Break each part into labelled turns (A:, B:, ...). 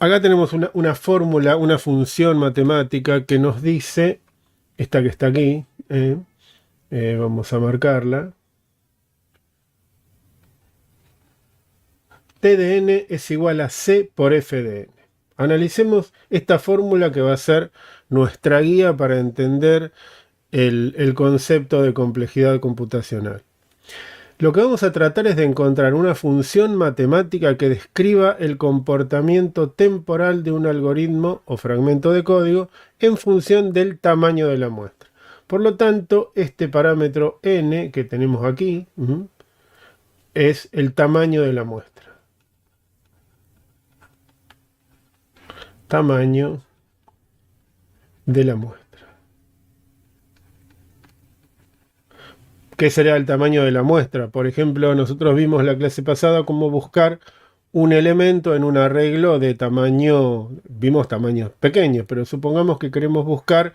A: Acá tenemos una fórmula, una función matemática que nos dice, esta que está aquí, vamos a marcarla. T de n es igual a C por F de n. Analicemos esta fórmula que va a ser nuestra guía para entender el concepto de complejidad computacional. Lo que vamos a tratar es de encontrar una función matemática que describa el comportamiento temporal de un algoritmo o fragmento de código en función del tamaño de la muestra. Por lo tanto, este parámetro n que tenemos aquí es el tamaño de la muestra. Tamaño de la muestra. ¿Qué será el tamaño de la muestra? Por ejemplo, nosotros vimos la clase pasada cómo buscar un elemento en un arreglo de tamaño, vimos tamaños pequeños, pero supongamos que queremos buscar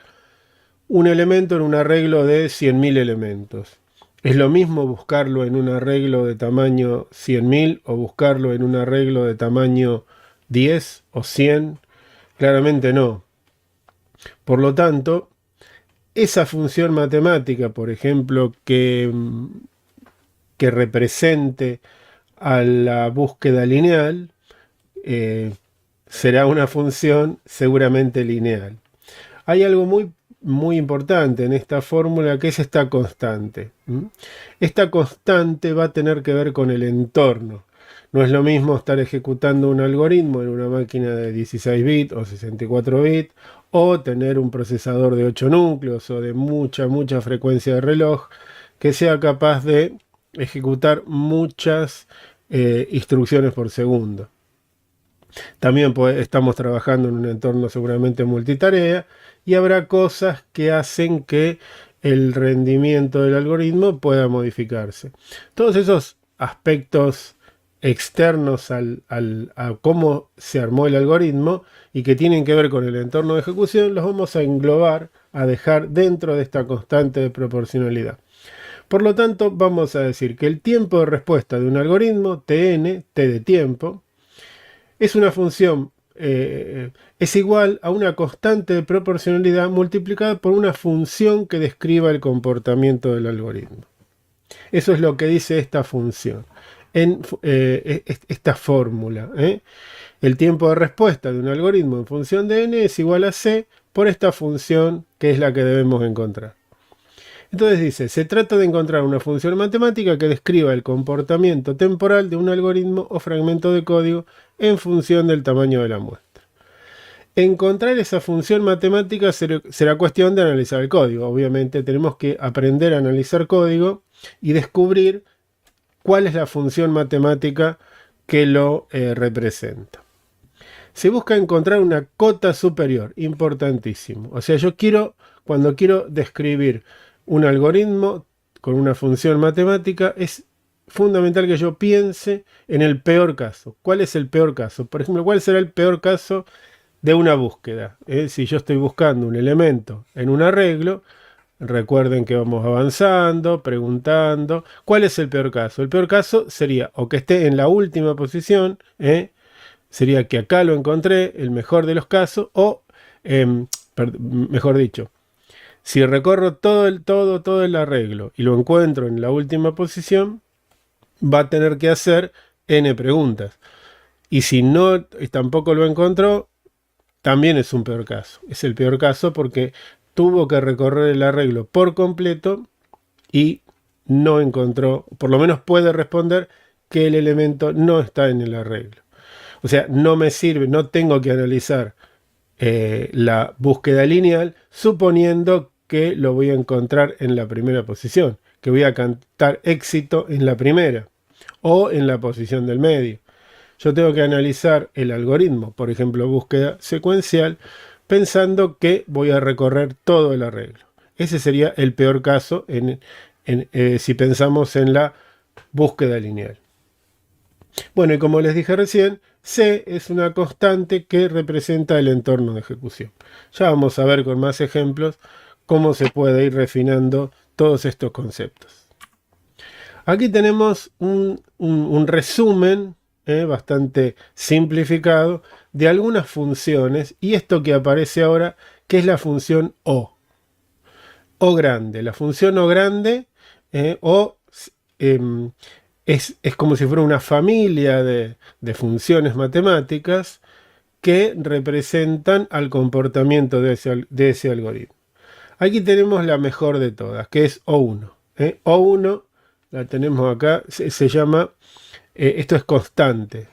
A: un elemento en un arreglo de 100.000 elementos. ¿Es lo mismo buscarlo en un arreglo de tamaño 100.000 o buscarlo en un arreglo de tamaño 10 o 100? Claramente no. Por lo tanto, esa función matemática, por ejemplo, que represente a la búsqueda lineal, será una función seguramente lineal. Hay algo muy importante en esta fórmula que es esta constante. Esta constante va a tener que ver con el entorno. No es lo mismo estar ejecutando un algoritmo en una máquina de 16 bits o 64 bits o tener un procesador de 8 núcleos o de mucha frecuencia de reloj que sea capaz de ejecutar muchas instrucciones por segundo. También estamos trabajando en un entorno seguramente multitarea y habrá cosas que hacen que el rendimiento del algoritmo pueda modificarse. Todos esos aspectos externos a cómo se armó el algoritmo y que tienen que ver con el entorno de ejecución los vamos a englobar, a dejar dentro de esta constante de proporcionalidad. Por lo tanto, vamos a decir que el tiempo de respuesta de un algoritmo, Tn, T de tiempo, es una función, es igual a una constante de proporcionalidad multiplicada por una función que describa el comportamiento del algoritmo. Eso es lo que dice esta función, en esta fórmula. El tiempo de respuesta de un algoritmo en función de n es igual a c por esta función que es la que debemos encontrar. Entonces dice, se trata de encontrar una función matemática que describa el comportamiento temporal de un algoritmo o fragmento de código en función del tamaño de la muestra. Encontrar esa función matemática será cuestión de analizar el código. Obviamente tenemos que aprender a analizar código y descubrir cuál es la función matemática que lo representa. Se busca encontrar una cota superior, importantísimo. O sea, cuando quiero describir un algoritmo con una función matemática, es fundamental que yo piense en el peor caso. ¿Cuál es el peor caso? Por ejemplo, ¿cuál será el peor caso de una búsqueda? Si yo estoy buscando un elemento en un arreglo, recuerden que vamos avanzando, preguntando. ¿Cuál es el peor caso? El peor caso sería o que esté en la última posición, sería que acá lo encontré, el mejor de los casos, o, mejor dicho, si recorro todo el arreglo y lo encuentro en la última posición, va a tener que hacer n preguntas. Y si no, tampoco lo encontró, también es un peor caso. Es el peor caso porque tuvo que recorrer el arreglo por completo y no encontró, por lo menos puede responder que el elemento no está en el arreglo. O sea, no me sirve, no tengo que analizar la búsqueda lineal suponiendo que lo voy a encontrar en la primera posición, que voy a cantar éxito en la primera o en la posición del medio. Yo tengo que analizar el algoritmo, por ejemplo, búsqueda secuencial, pensando que voy a recorrer todo el arreglo. Ese sería el peor caso si pensamos en la búsqueda lineal. Bueno, y como les dije recién, C es una constante que representa el entorno de ejecución. Ya vamos a ver con más ejemplos cómo se puede ir refinando todos estos conceptos. Aquí tenemos un resumen bastante simplificado, de algunas funciones, y esto que aparece ahora, que es la función O grande. La función O grande, O em, es como si fuera una familia de funciones matemáticas que representan al comportamiento de ese algoritmo. Aquí tenemos la mejor de todas, que es O1. O1 la tenemos acá, se llama, esto es constante.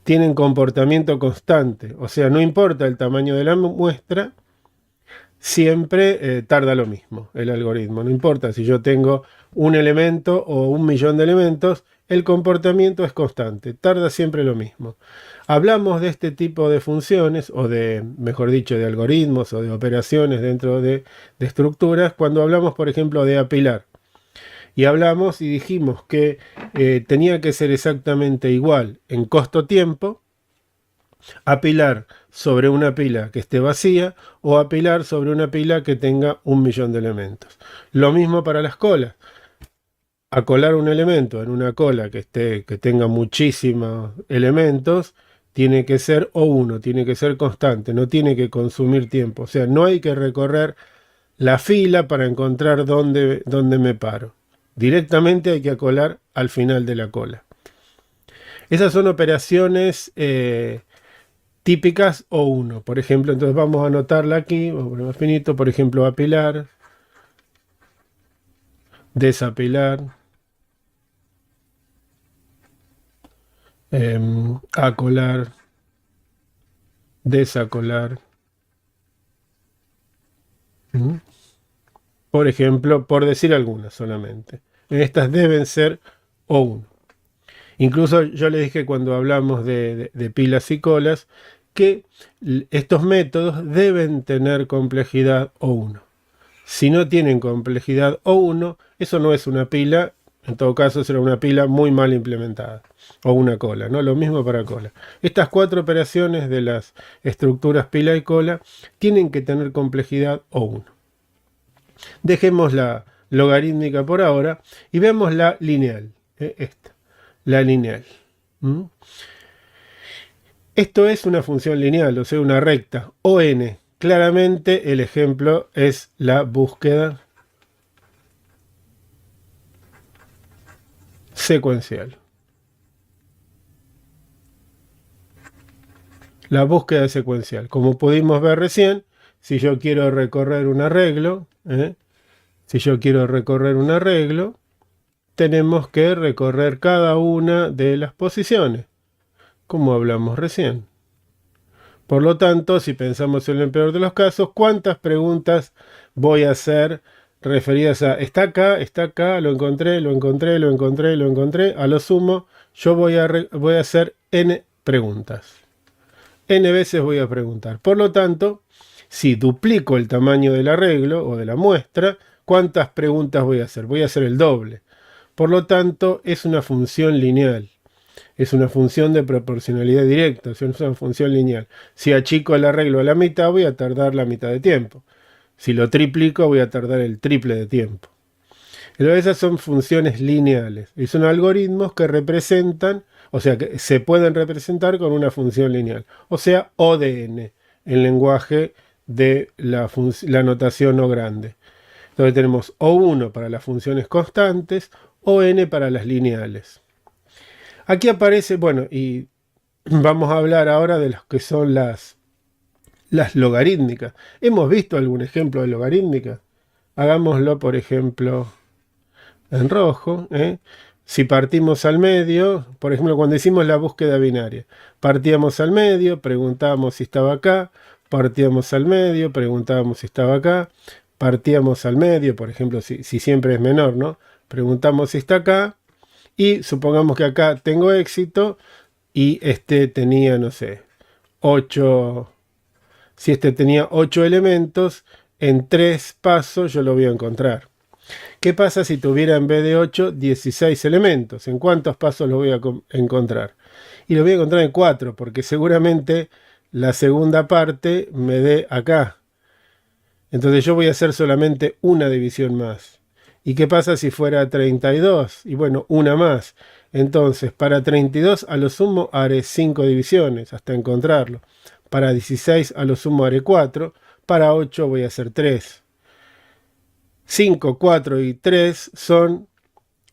A: Tienen comportamiento constante, o sea, no importa el tamaño de la muestra, siempre tarda lo mismo el algoritmo. No importa si yo tengo un elemento o 1.000.000 de elementos, el comportamiento es constante, tarda siempre lo mismo. Hablamos de este tipo de funciones, o de, mejor dicho, de algoritmos o de operaciones dentro de estructuras, cuando hablamos, por ejemplo, de apilar. Y hablamos y dijimos que tenía que ser exactamente igual en costo-tiempo, apilar sobre una pila que esté vacía o apilar sobre una pila que tenga 1.000.000 de elementos. Lo mismo para las colas. Acolar un elemento en una cola que tenga muchísimos elementos, tiene que ser O1, tiene que ser constante, no tiene que consumir tiempo. O sea, no hay que recorrer la fila para encontrar dónde me paro. Directamente hay que acolar al final de la cola. Esas son operaciones típicas O1, por ejemplo. Entonces vamos a anotarla aquí, vamos a poner más finito, por ejemplo, apilar, desapilar, acolar, desacolar. Por ejemplo, por decir algunas solamente. Estas deben ser O1. Incluso yo le dije cuando hablamos de pilas y colas que estos métodos deben tener complejidad O1. Si no tienen complejidad O1, eso no es una pila, en todo caso será una pila muy mal implementada. O una cola, ¿no? Lo mismo para cola. Estas 4 operaciones de las estructuras pila y cola tienen que tener complejidad O1. Dejemos la logarítmica por ahora y veamos la lineal. Esta, la lineal. Esto es una función lineal, o sea, una recta. ON. Claramente el ejemplo es la búsqueda secuencial. La búsqueda secuencial. Como pudimos ver recién, si yo quiero recorrer un arreglo, tenemos que recorrer cada una de las posiciones, como hablamos recién. Por lo tanto, si pensamos en el peor de los casos, ¿cuántas preguntas voy a hacer referidas a está acá, lo encontré? A lo sumo, yo voy a hacer n preguntas. N veces voy a preguntar. Por lo tanto, si duplico el tamaño del arreglo o de la muestra, ¿cuántas preguntas voy a hacer? Voy a hacer el doble. Por lo tanto, es una función lineal. Es una función de proporcionalidad directa, es una función lineal. Si achico el arreglo a la mitad, voy a tardar la mitad de tiempo. Si lo triplico, voy a tardar el triple de tiempo. Entonces esas son funciones lineales. Y son algoritmos que representan, o sea, que se pueden representar con una función lineal. O sea, O de n, el lenguaje de la notación O grande. Entonces tenemos O1 para las funciones constantes, ON para las lineales. Aquí aparece, bueno, y vamos a hablar ahora de lo que son las logarítmicas. ¿Hemos visto algún ejemplo de logarítmica? Hagámoslo, por ejemplo, en rojo. Si partimos al medio, por ejemplo, cuando hicimos la búsqueda binaria, partíamos al medio, preguntábamos si estaba acá, partíamos al medio, preguntábamos si estaba acá, partíamos al medio, por ejemplo, si siempre es menor, ¿no? Preguntamos si está acá, y supongamos que acá tengo éxito y este tenía, no sé, 8. Si este tenía 8 elementos, en 3 pasos yo lo voy a encontrar. ¿Qué pasa si tuviera en vez de 8, 16 elementos? ¿En cuántos pasos lo voy a encontrar? Y lo voy a encontrar en 4, porque seguramente la segunda parte me dé acá. Entonces yo voy a hacer solamente una división más. ¿Y qué pasa si fuera 32? Y bueno, una más. Entonces, para 32 a lo sumo haré 5 divisiones hasta encontrarlo. Para 16 a lo sumo haré 4. Para 8 voy a hacer 3. 5, 4 y 3 son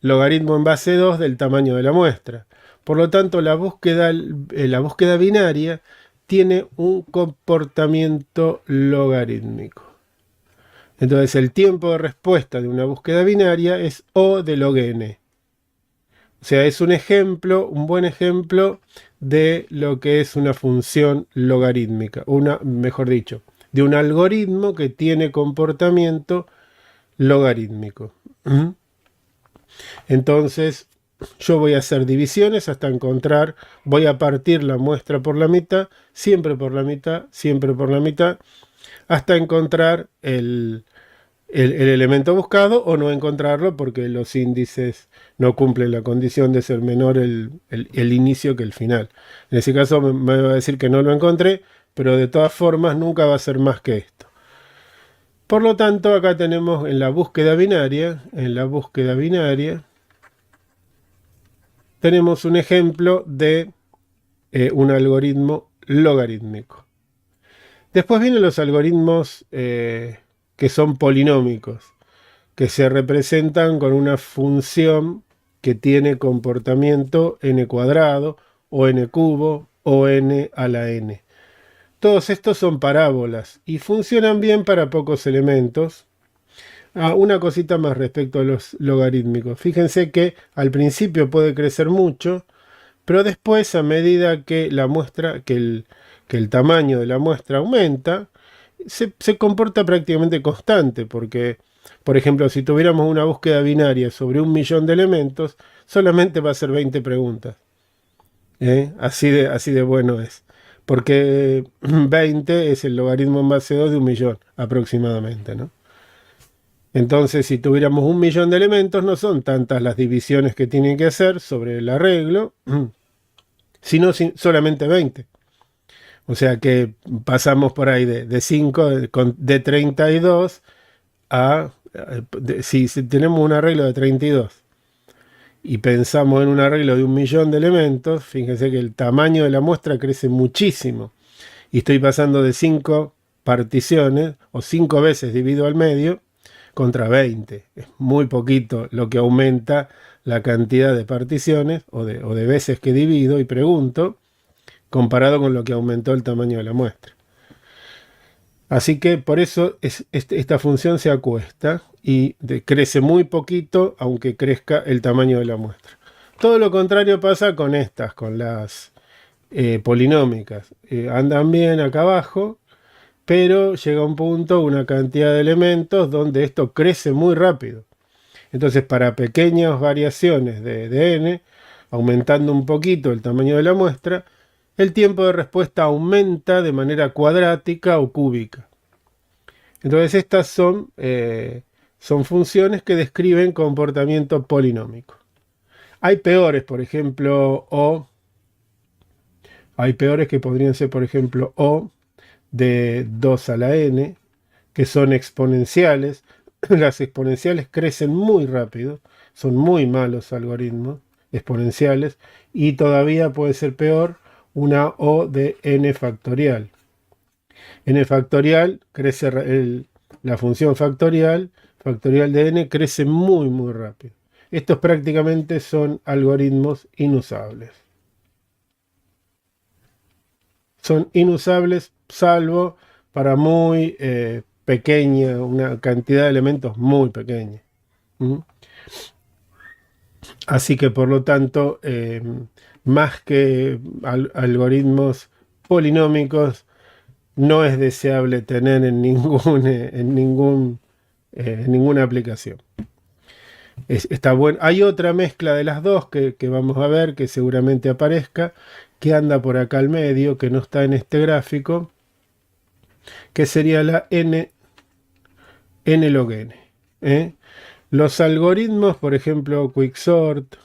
A: logaritmo en base 2 del tamaño de la muestra. Por lo tanto, la búsqueda binaria tiene un comportamiento logarítmico. Entonces, el tiempo de respuesta de una búsqueda binaria es O de log n. O sea, es un ejemplo, un buen ejemplo de lo que es una función logarítmica, mejor dicho, de un algoritmo que tiene comportamiento logarítmico. Entonces, yo voy a hacer divisiones hasta encontrar, voy a partir la muestra por la mitad, siempre por la mitad, siempre por la mitad, hasta encontrar el elemento buscado o no encontrarlo porque los índices no cumplen la condición de ser menor el inicio que el final. En ese caso me va a decir que no lo encontré, pero de todas formas nunca va a ser más que esto. Por lo tanto, acá tenemos en la búsqueda binaria, tenemos un ejemplo de un algoritmo logarítmico. Después vienen los algoritmos que son polinómicos, que se representan con una función que tiene comportamiento n cuadrado, o n cubo, o n a la n. Todos estos son parábolas y funcionan bien para pocos elementos. Una cosita más respecto a los logarítmicos. Fíjense que al principio puede crecer mucho, pero después, a medida que la muestra, que el tamaño de la muestra aumenta, se comporta prácticamente constante, porque, por ejemplo, si tuviéramos una búsqueda binaria sobre 1.000.000 de elementos, solamente va a ser 20 preguntas. Así de bueno es. Porque 20 es el logaritmo en base 2 de 1.000.000 aproximadamente, ¿no? Entonces, si tuviéramos 1.000.000 de elementos, no son tantas las divisiones que tienen que hacer sobre el arreglo, sino solamente 20. O sea que pasamos por ahí de 5, de 32 a... si tenemos un arreglo de 32 y pensamos en un arreglo de 1.000.000 de elementos, fíjense que el tamaño de la muestra crece muchísimo. Y estoy pasando de 5 particiones, o 5 veces dividido al medio, contra 20. Es muy poquito lo que aumenta la cantidad de particiones o de veces que divido y pregunto, comparado con lo que aumentó el tamaño de la muestra. Así que por eso esta función se acuesta y crece muy poquito, aunque crezca el tamaño de la muestra. Todo lo contrario pasa con estas, con las polinómicas. Andan bien acá abajo, pero llega un punto, una cantidad de elementos donde esto crece muy rápido. Entonces, para pequeñas variaciones de n, aumentando un poquito el tamaño de la muestra, el tiempo de respuesta aumenta de manera cuadrática o cúbica. Entonces, estas son funciones que describen comportamiento polinómico. Hay peores, por ejemplo, hay peores que podrían ser, por ejemplo, O de 2 a la n, que son exponenciales. Las exponenciales crecen muy rápido, son muy malos algoritmos exponenciales, y todavía puede ser peor una O de n factorial. N factorial crece, la función factorial de n crece muy muy rápido. Estos prácticamente son algoritmos inusables. Son inusables salvo para muy pequeña, una cantidad de elementos muy pequeña. Así que por lo tanto, más que algoritmos polinómicos, no es deseable tener en ninguna aplicación. Está bueno. Hay otra mezcla de las dos que vamos a ver, que seguramente aparezca, que anda por acá al medio, que no está en este gráfico, que sería la n log n. Los algoritmos, por ejemplo, Quicksort,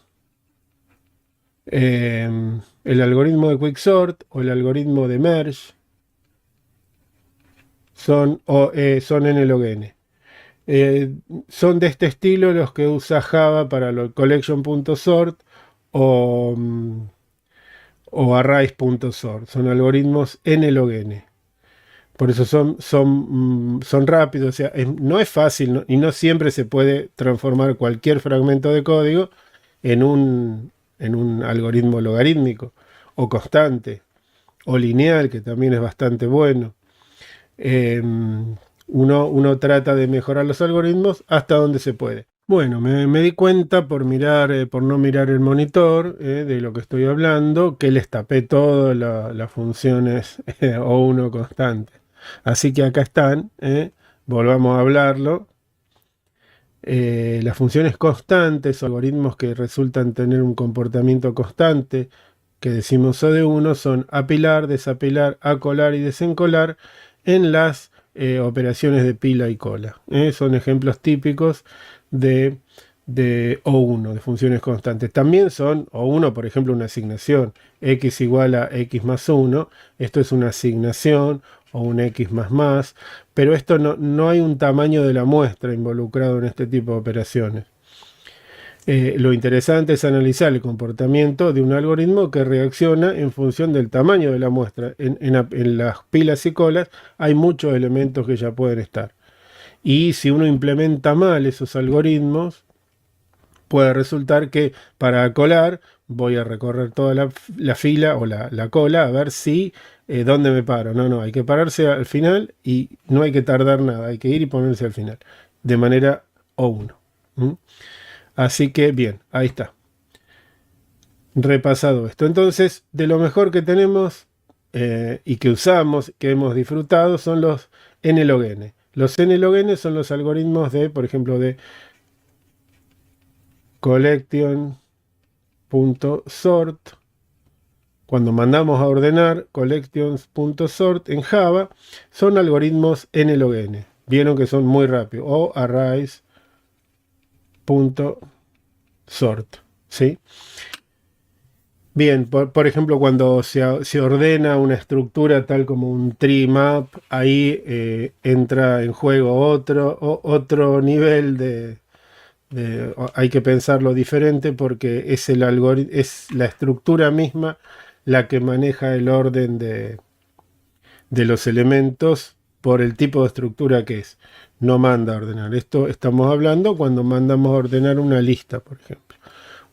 A: el algoritmo de Quicksort o el algoritmo de Merge son n log n. Son de este estilo los que usa Java para lo collection.sort o, o arrays.sort. Son algoritmos n-log-n. Por eso son rápidos. O sea, no es fácil, ¿no? Y no siempre se puede transformar cualquier fragmento de código en un algoritmo logarítmico o constante o lineal, que también es bastante bueno. Uno trata de mejorar los algoritmos hasta donde se puede. Bueno, me di cuenta por por no mirar el monitor de lo que estoy hablando, que les tapé todas las funciones O1 constante. Así que acá están, volvamos a hablarlo. Las funciones constantes, algoritmos que resultan tener un comportamiento constante, que decimos O de 1, son apilar, desapilar, acolar y desencolar en las operaciones de pila y cola. Son ejemplos típicos de, de O1, de funciones constantes. También son O1, por ejemplo, una asignación, x igual a x más 1. Esto es una asignación o un x más, pero esto no hay un tamaño de la muestra involucrado en este tipo de operaciones. Lo interesante es analizar el comportamiento de un algoritmo que reacciona en función del tamaño de la muestra. En las pilas y colas hay muchos elementos que ya pueden estar. Y si uno implementa mal esos algoritmos, puede resultar que para colar voy a recorrer toda la fila o la cola a ver si dónde me paro. No, hay que pararse al final y no hay que tardar nada, hay que ir y ponerse al final, de manera O1. Así que bien, ahí está. Repasado esto. Entonces, de lo mejor que tenemos y que usamos, que hemos disfrutado, son los n-log-n. Los n-log-n son los algoritmos de, por ejemplo, de collection.sort. Cuando mandamos a ordenar collections.sort en Java, son algoritmos n-log-n. Vieron que son muy rápidos. O arrays.sort. ¿Sí? Bien, por ejemplo, cuando se ordena una estructura tal como un tree map, ahí entra en juego otro nivel hay que pensarlo diferente porque es es la estructura misma la que maneja el orden de los elementos por el tipo de estructura que es. No manda a ordenar. Esto estamos hablando cuando mandamos a ordenar una lista, por ejemplo.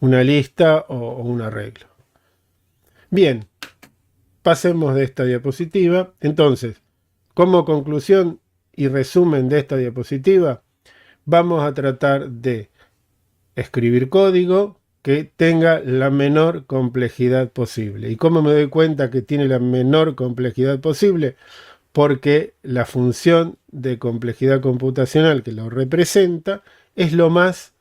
A: Una lista o un arreglo. Bien, pasemos de esta diapositiva. Entonces, como conclusión y resumen de esta diapositiva, vamos a tratar de escribir código que tenga la menor complejidad posible. ¿Y cómo me doy cuenta que tiene la menor complejidad posible? Porque la función de complejidad computacional que lo representa es lo más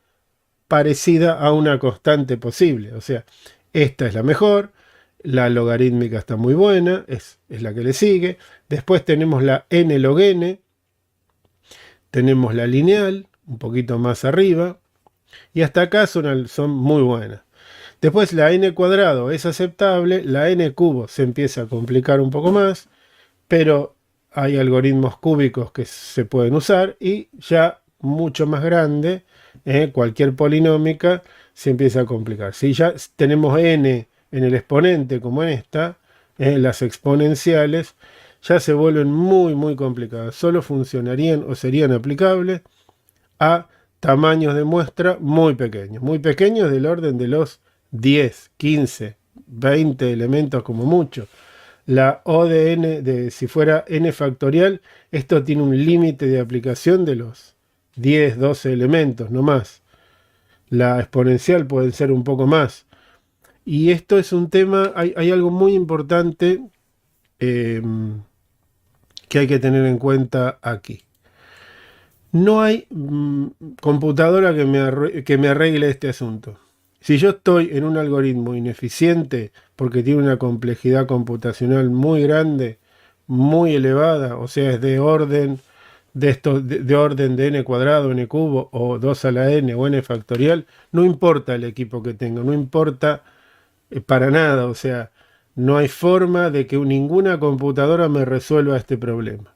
A: parecida a una constante posible. O sea, esta es la mejor, la logarítmica está muy buena, es la que le sigue. Después tenemos la n-log-n, tenemos la lineal, un poquito más arriba, y hasta acá son muy buenas. Después la n cuadrado es aceptable, la n cubo se empieza a complicar un poco más, pero hay algoritmos cúbicos que se pueden usar y ya mucho más grande, cualquier polinómica se empieza a complicar. Si ya tenemos n en el exponente como en esta, las exponenciales ya se vuelven muy complicadas. Solo funcionarían o serían aplicables a tamaños de muestra muy pequeños del orden de los 10, 15, 20 elementos como mucho. La O de n, si fuera n factorial, esto tiene un límite de aplicación de los 10, 12 elementos, no más. La exponencial puede ser un poco más. Y esto es un tema, hay algo muy importante que hay que tener en cuenta aquí. No hay computadora que me arregle este asunto. Si yo estoy en un algoritmo ineficiente porque tiene una complejidad computacional muy grande, muy elevada, o sea, es de orden de orden de n cuadrado, n cubo, o 2 a la n o n factorial, no importa el equipo que tenga, no importa para nada, o sea, no hay forma de que ninguna computadora me resuelva este problema.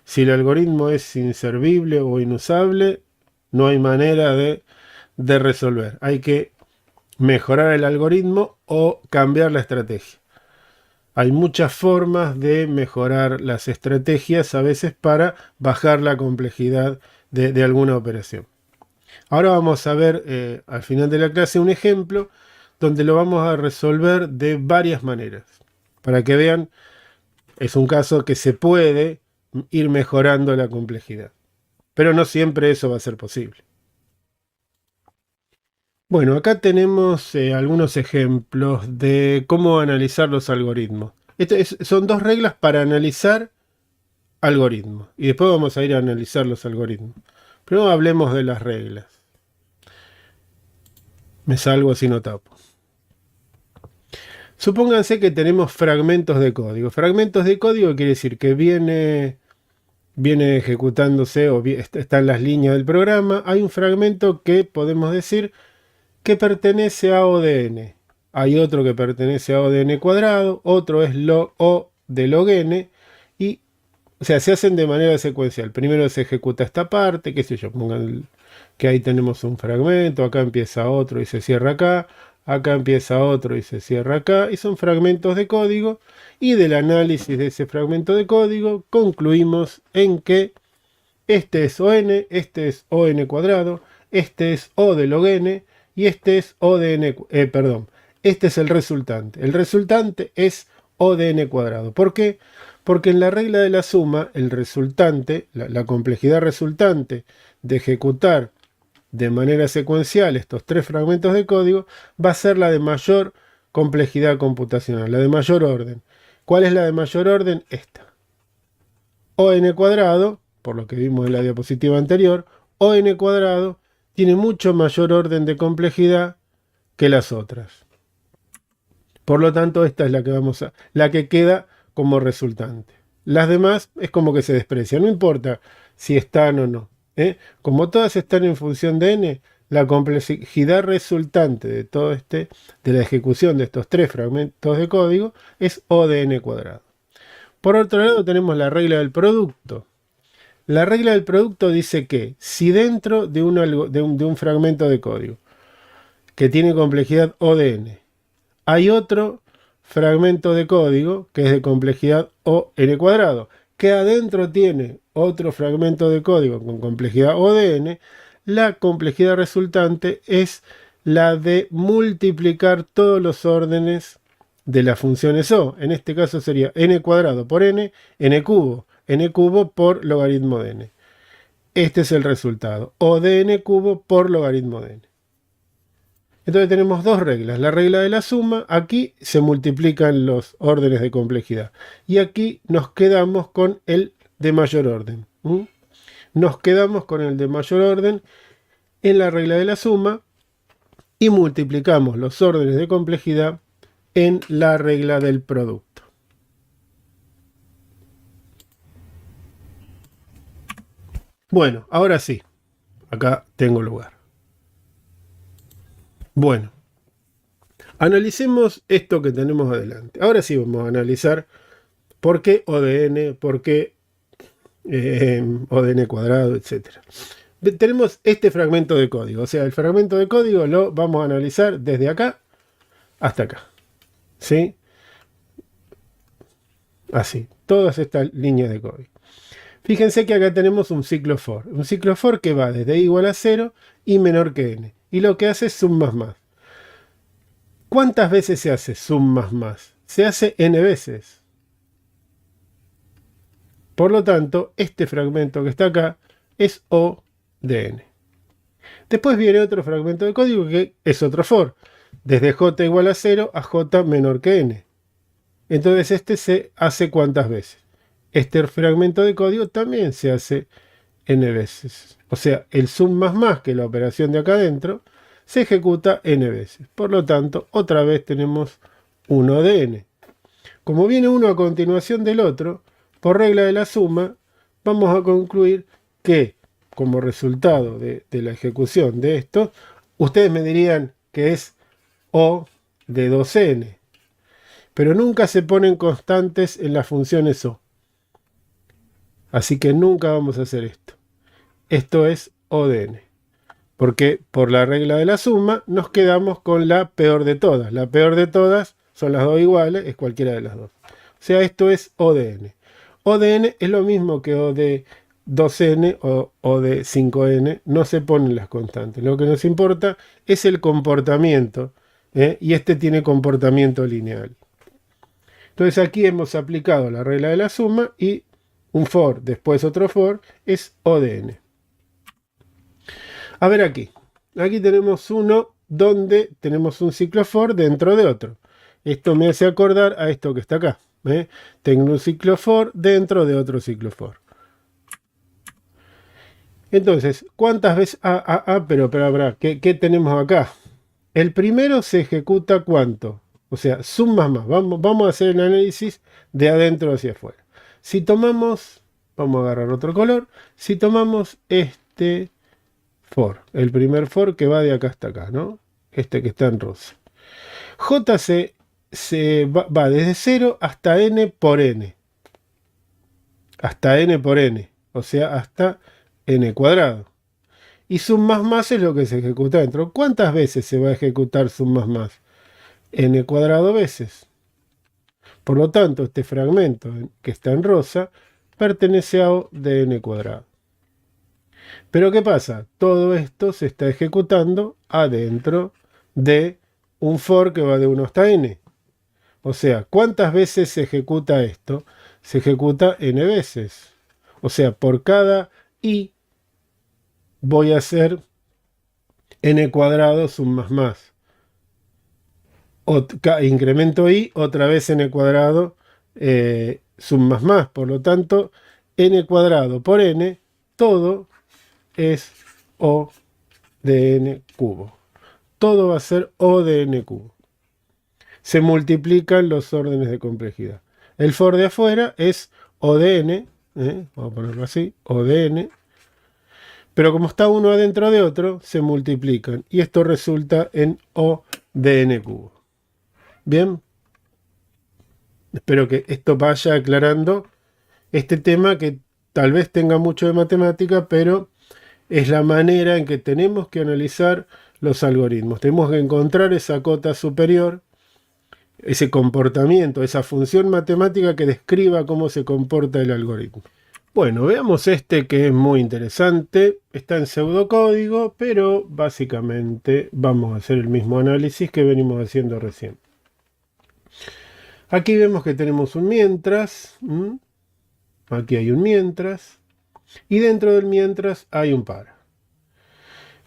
A: Si el algoritmo es inservible o inusable, no hay manera de resolver. Hay que mejorar el algoritmo o cambiar la estrategia. Hay muchas formas de mejorar las estrategias a veces para bajar la complejidad de alguna operación. Ahora vamos a ver al final de la clase un ejemplo donde lo vamos a resolver de varias maneras. Para que vean, es un caso que se puede ir mejorando la complejidad. Pero no siempre eso va a ser posible. Bueno, acá tenemos algunos ejemplos de cómo analizar los algoritmos. Son dos reglas para analizar algoritmos. Y después vamos a ir a analizar los algoritmos. Primero hablemos de las reglas. Me salgo así no tapo. Supónganse que tenemos fragmentos de código. Fragmentos de código quiere decir que viene ejecutándose o está en las líneas del programa. Hay un fragmento que podemos decir que pertenece a O de n. Hay otro que pertenece a O de n cuadrado, otro es O de log n, y o sea, se hacen de manera secuencial. Primero se ejecuta esta parte, qué sé yo, pongan que ahí tenemos un fragmento, acá empieza otro y se cierra acá, acá empieza otro y se cierra acá, y son fragmentos de código, y del análisis de ese fragmento de código concluimos en que este es On, este es On cuadrado, este es O de log n, y este es O de n, este es el resultante. El resultante es O de n cuadrado. ¿Por qué? Porque en la regla de la suma, el resultante, la complejidad resultante de ejecutar de manera secuencial estos tres fragmentos de código va a ser la de mayor complejidad computacional, la de mayor orden. ¿Cuál es la de mayor orden? Esta. On cuadrado, por lo que vimos en la diapositiva anterior, On cuadrado tiene mucho mayor orden de complejidad que las otras. Por lo tanto, esta es la que queda como resultante. Las demás es como que se desprecian, no importa si están o no. Como todas están en función de n, la complejidad resultante de la ejecución de estos tres fragmentos de código es O de n cuadrado. Por otro lado tenemos la regla del producto. La regla del producto dice que si dentro de un fragmento de código que tiene complejidad O de n hay otro fragmento de código que es de complejidad O n cuadrado, que adentro tiene otro fragmento de código con complejidad O de n, la complejidad resultante es la de multiplicar todos los órdenes de las funciones O. En este caso sería n cuadrado por n cubo por logaritmo de n. Este es el resultado, O de n cubo por logaritmo de n. Entonces tenemos dos reglas. La regla de la suma, aquí se multiplican los órdenes de complejidad. Y aquí nos quedamos con el de mayor orden. Nos quedamos con el de mayor orden en la regla de la suma y multiplicamos los órdenes de complejidad en la regla del producto. Bueno, ahora sí. Acá tengo lugar. Bueno, analicemos esto que tenemos adelante. Ahora sí vamos a analizar por qué O de n, por qué O de n cuadrado, etc. Tenemos este fragmento de código, o sea, el fragmento de código lo vamos a analizar desde acá hasta acá. ¿Sí? Así, todas estas líneas de código. Fíjense que acá tenemos un ciclo for. Un ciclo for que va desde i igual a 0 y menor que n. Y lo que hace es sum más más. ¿Cuántas veces se hace sum más más? Se hace n veces. Por lo tanto, este fragmento que está acá es O de n. Después viene otro fragmento de código que es otro for. Desde j igual a 0 a j menor que n. Entonces este se hace ¿cuántas veces? Este fragmento de código también se hace n veces. O sea, el sum más más, que la operación de acá adentro, se ejecuta n veces. Por lo tanto, otra vez tenemos 1 de n. Como viene uno a continuación del otro, por regla de la suma, vamos a concluir que, como resultado de la ejecución de esto, ustedes me dirían que es O de 2n. Pero nunca se ponen constantes en las funciones O. Así que nunca vamos a hacer esto. Esto es O de n. Porque por la regla de la suma nos quedamos con la peor de todas. La peor de todas son las dos iguales, es cualquiera de las dos. O sea, esto es O de n. O de n es lo mismo que O de 2n o O de 5n. No se ponen las constantes. Lo que nos importa es el comportamiento. Y este tiene comportamiento lineal. Entonces aquí hemos aplicado la regla de la suma y un for, después otro for, es O de n. A ver aquí. Aquí tenemos uno donde tenemos un ciclo for dentro de otro. Esto me hace acordar a esto que está acá. Tengo un ciclo for dentro de otro ciclo for. Entonces, ¿cuántas veces? Pero, ¿qué tenemos acá? El primero se ejecuta ¿cuánto? O sea, sum más más. Vamos a hacer el análisis de adentro hacia afuera. Si tomamos, vamos a agarrar otro color. Si tomamos este for, el primer for que va de acá hasta acá, ¿no? Este que está en rosa. J va desde 0 hasta n por n. Hasta n por n. O sea, hasta n cuadrado. Y sum más más es lo que se ejecuta dentro. ¿Cuántas veces se va a ejecutar sum más más? N cuadrado veces. Por lo tanto, este fragmento que está en rosa pertenece a O de n cuadrado. Pero ¿qué pasa? Todo esto se está ejecutando adentro de un for que va de 1 hasta n. O sea, ¿cuántas veces se ejecuta esto? Se ejecuta n veces. O sea, por cada i voy a hacer n cuadrado sum más más. Incremento i, otra vez n cuadrado sum más más. Por lo tanto, n cuadrado por n, todo es O de n cubo. Todo va a ser O de n cubo. Se multiplican los órdenes de complejidad. El for de afuera es O de n, vamos a ponerlo así, O de n, pero como está uno adentro de otro, se multiplican. Y esto resulta en O de n cubo. Bien. Espero que esto vaya aclarando este tema que tal vez tenga mucho de matemática, pero es la manera en que tenemos que analizar los algoritmos. Tenemos que encontrar esa cota superior, ese comportamiento, esa función matemática que describa cómo se comporta el algoritmo. Bueno, veamos este que es muy interesante. Está en pseudocódigo, pero básicamente vamos a hacer el mismo análisis que venimos haciendo recién. Aquí vemos que tenemos un mientras. Aquí hay un mientras. Y dentro del mientras hay un para.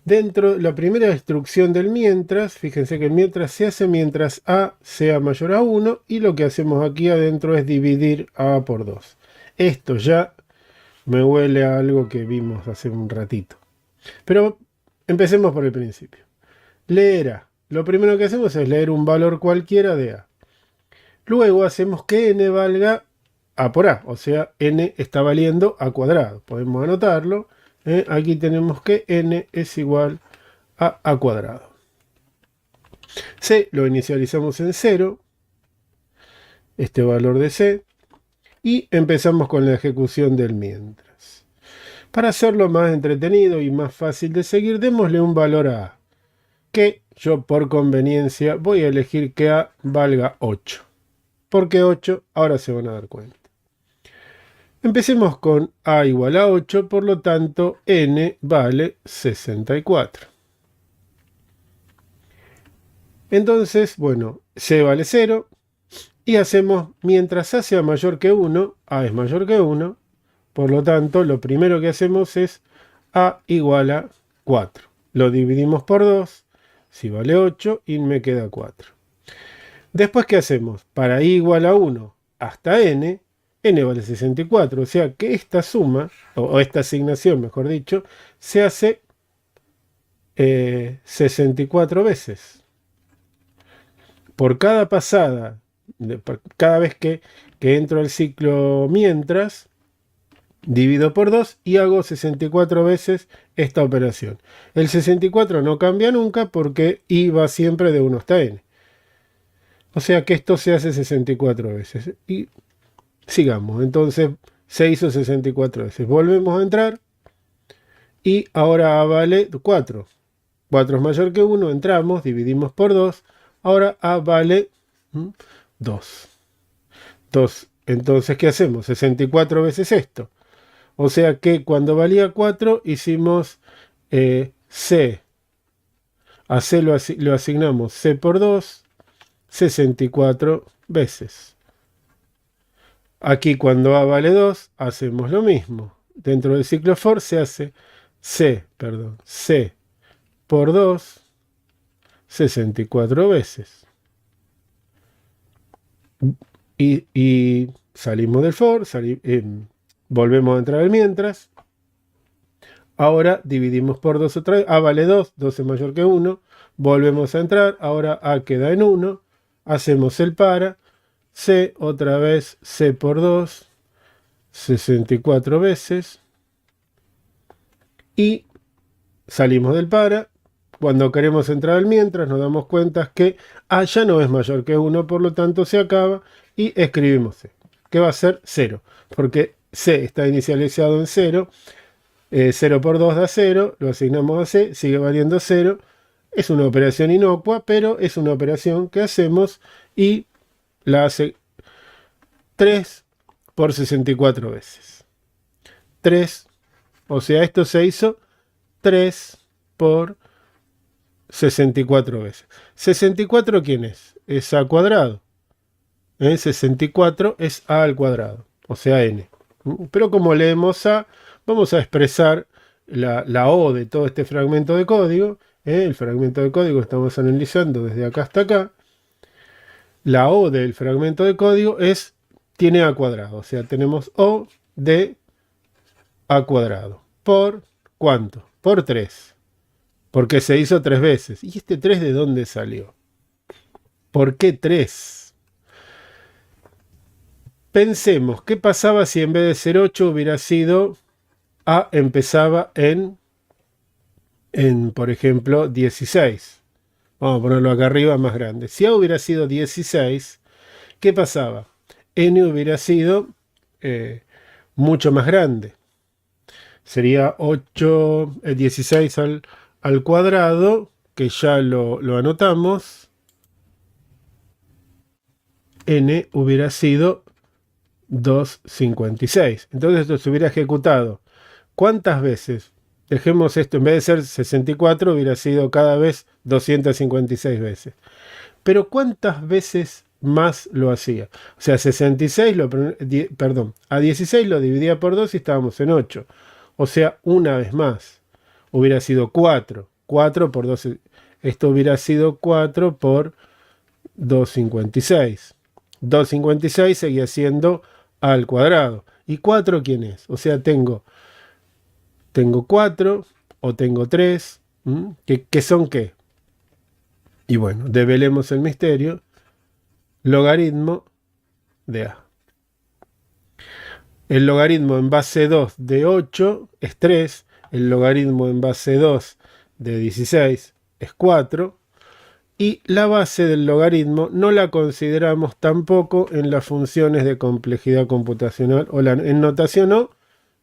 A: Dentro, la primera instrucción del mientras, fíjense que el mientras se hace mientras a sea mayor a 1 y lo que hacemos aquí adentro es dividir a por 2. Esto ya me huele a algo que vimos hace un ratito. Pero empecemos por el principio. Leer a. Lo primero que hacemos es leer un valor cualquiera de a. Luego hacemos que n valga a por a, o sea, n está valiendo a cuadrado. Podemos anotarlo. Aquí tenemos que n es igual a cuadrado. C lo inicializamos en 0, este valor de C, y empezamos con la ejecución del mientras. Para hacerlo más entretenido y más fácil de seguir, démosle un valor a A, que yo por conveniencia voy a elegir que A valga 8. ¿Por qué 8? Ahora se van a dar cuenta. Empecemos con A igual a 8, por lo tanto n vale 64. Entonces, bueno, C vale 0 y hacemos mientras A sea mayor que 1, A es mayor que 1, por lo tanto lo primero que hacemos es A igual a 4. Lo dividimos por 2, si vale 8 y me queda 4. Después, ¿qué hacemos? Para i igual a 1 hasta n vale 64. O sea que esta suma, o esta asignación, mejor dicho, se hace 64 veces. Por cada pasada, cada vez que entro al ciclo mientras, divido por 2 y hago 64 veces esta operación. El 64 no cambia nunca porque i va siempre de 1 hasta n. O sea que esto se hace 64 veces. Y sigamos. Entonces Se hizo 64 veces. Volvemos a entrar y ahora A vale 4. 4 es mayor que 1, entramos, dividimos por 2. Ahora A vale 2. 2. Entonces, ¿qué hacemos? 64 veces esto. O sea que cuando valía 4 hicimos C. A C lo asignamos C por 2, 64 veces. Aquí cuando A vale 2, hacemos lo mismo. Dentro del ciclo for se hace C por 2, 64 veces. Y salimos del for, volvemos a entrar al mientras. Ahora dividimos por 2 otra vez. A vale 2, 2 es mayor que 1. Volvemos a entrar. Ahora A queda en 1. Hacemos el para. C otra vez, C por 2, 64 veces. Y salimos del para. Cuando queremos entrar al mientras nos damos cuenta que A ya no es mayor que 1, por lo tanto se acaba y escribimos C, que va a ser 0, porque C está inicializado en 0. 0 por 2 da 0, lo asignamos a C, sigue valiendo 0. Es una operación inocua, pero es una operación que hacemos y la hace 3 por 64 veces. 3, o sea, esto se hizo 3 por 64 veces. 64, ¿quién es? Es A cuadrado. 64 es A al cuadrado, o sea, N. Pero como leemos A, vamos a expresar la O de todo este fragmento de código. El fragmento de código estamos analizando desde acá hasta acá. La O del fragmento de código tiene A cuadrado. O sea, tenemos O de A cuadrado. ¿Por cuánto? Por 3. Porque se hizo 3 veces. ¿Y este 3 de dónde salió? ¿Por qué 3? Pensemos, ¿qué pasaba si en vez de ser 8 hubiera sido A empezaba en, por ejemplo, 16? Vamos a ponerlo acá arriba más grande. Si A hubiera sido 16, ¿qué pasaba? N hubiera sido mucho más grande. Sería 16 al cuadrado, que ya lo anotamos. N hubiera sido 256. Entonces esto se hubiera ejecutado. ¿Cuántas veces? Dejemos esto, en vez de ser 64, hubiera sido cada vez 256 veces. Pero ¿cuántas veces más lo hacía? O sea, 66, a 16 lo dividía por 2 y estábamos en 8. O sea, una vez más. Hubiera sido 4. 4 por 2. Esto hubiera sido 4 por 256. 256 seguía siendo A al cuadrado. ¿Y 4 quién es? O sea, tengo 4 o tengo 3. ¿Qué son qué? Y bueno, develemos el misterio. Logaritmo de A. El logaritmo en base 2 de 8 es 3. El logaritmo en base 2 de 16 es 4. Y la base del logaritmo no la consideramos tampoco en las funciones de complejidad computacional. En notación O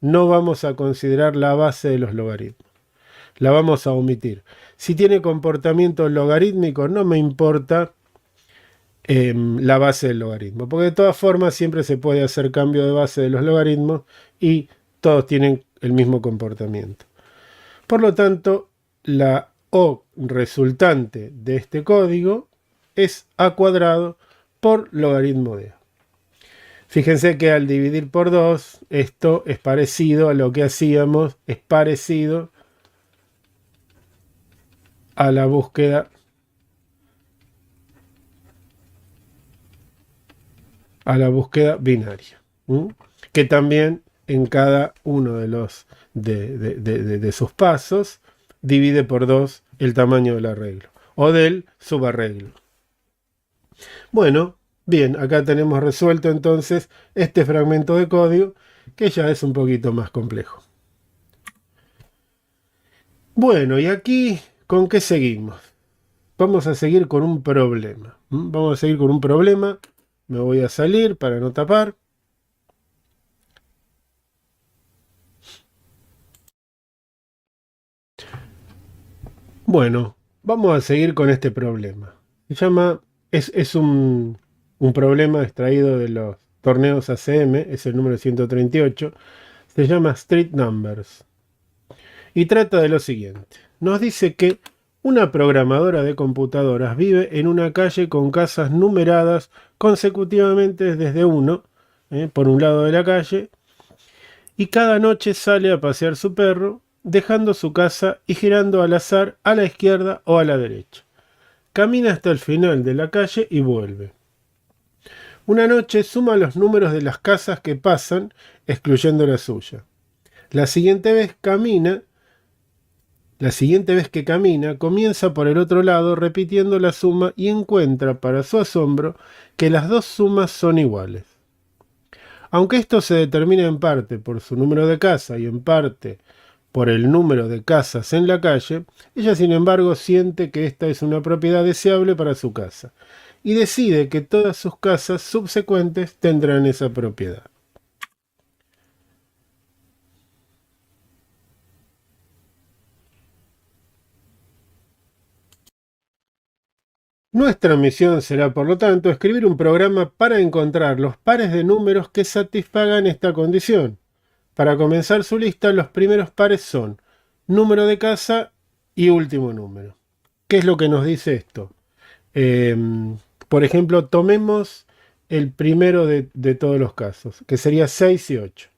A: no vamos a considerar la base de los logaritmos. La vamos a omitir. Si tiene comportamiento logarítmico, no me importa la base del logaritmo, porque de todas formas siempre se puede hacer cambio de base de los logaritmos y todos tienen el mismo comportamiento. Por lo tanto, la O resultante de este código es A cuadrado por logaritmo de A. Fíjense que al dividir por 2, esto es parecido a lo que hacíamos, es parecido a la búsqueda binaria, que también en cada uno de los de sus pasos divide por 2 el tamaño del arreglo o del subarreglo. Bueno, bien, acá tenemos resuelto entonces este fragmento de código que ya es un poquito más complejo. Bueno, y aquí, ¿con qué seguimos? Vamos a seguir con un problema. Vamos a seguir con un problema. Me voy a salir para no tapar. Bueno, vamos a seguir con este problema. Se llama, es un problema extraído de los torneos ACM, es el número 138. Se llama Street Numbers. Y trata de lo siguiente. Nos dice que una programadora de computadoras vive en una calle con casas numeradas consecutivamente desde 1, por un lado de la calle, y cada noche sale a pasear su perro, dejando su casa y girando al azar a la izquierda o a la derecha. Camina hasta el final de la calle y vuelve. Una noche suma los números de las casas que pasan, excluyendo la suya. La siguiente vez que camina, comienza por el otro lado repitiendo la suma y encuentra, para su asombro, que las dos sumas son iguales. Aunque esto se determina en parte por su número de casa y en parte por el número de casas en la calle, ella sin embargo siente que esta es una propiedad deseable para su casa y decide que todas sus casas subsecuentes tendrán esa propiedad. Nuestra misión será, por lo tanto, escribir un programa para encontrar los pares de números que satisfagan esta condición. Para comenzar su lista, los primeros pares son número de casa y último número. ¿Qué es lo que nos dice esto? Por ejemplo, tomemos el primero de todos los casos, que sería 6 y 8.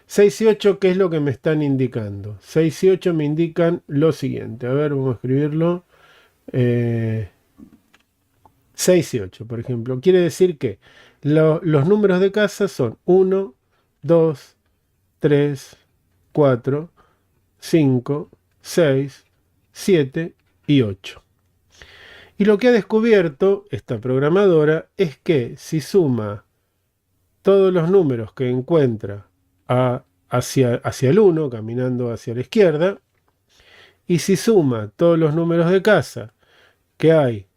A: 6 y 8, ¿qué es lo que me están indicando? 6 y 8 me indican lo siguiente. A ver, vamos a escribirlo. 6 y 8, por ejemplo. Quiere decir que los números de casa son 1, 2, 3, 4, 5, 6, 7 y 8. Y lo que ha descubierto esta programadora es que si suma todos los números que encuentra hacia el 1, caminando hacia la izquierda, y si suma todos los números de casa que hay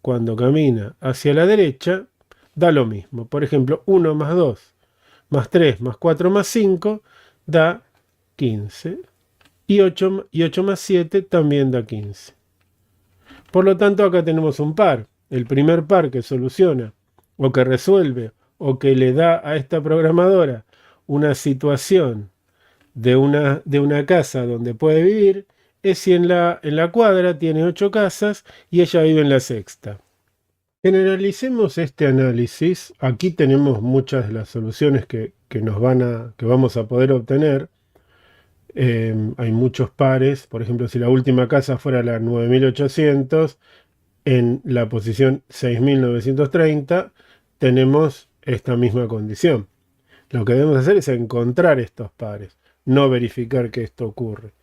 A: cuando camina hacia la derecha, da lo mismo. Por ejemplo, 1 más 2 más 3 más 4 más 5 da 15. Y 8 más 7 también da 15. Por lo tanto, acá tenemos un par. El primer par que soluciona, o que resuelve, o que le da a esta programadora una situación de una casa donde puede vivir, es si en la cuadra tiene 8 casas y ella vive en la sexta. Generalicemos este análisis. Aquí tenemos muchas de las soluciones que vamos a poder obtener. Hay muchos pares. Por ejemplo, si la última casa fuera la 9800, en la posición 6930 tenemos esta misma condición. Lo que debemos hacer es encontrar estos pares, no verificar que esto ocurre.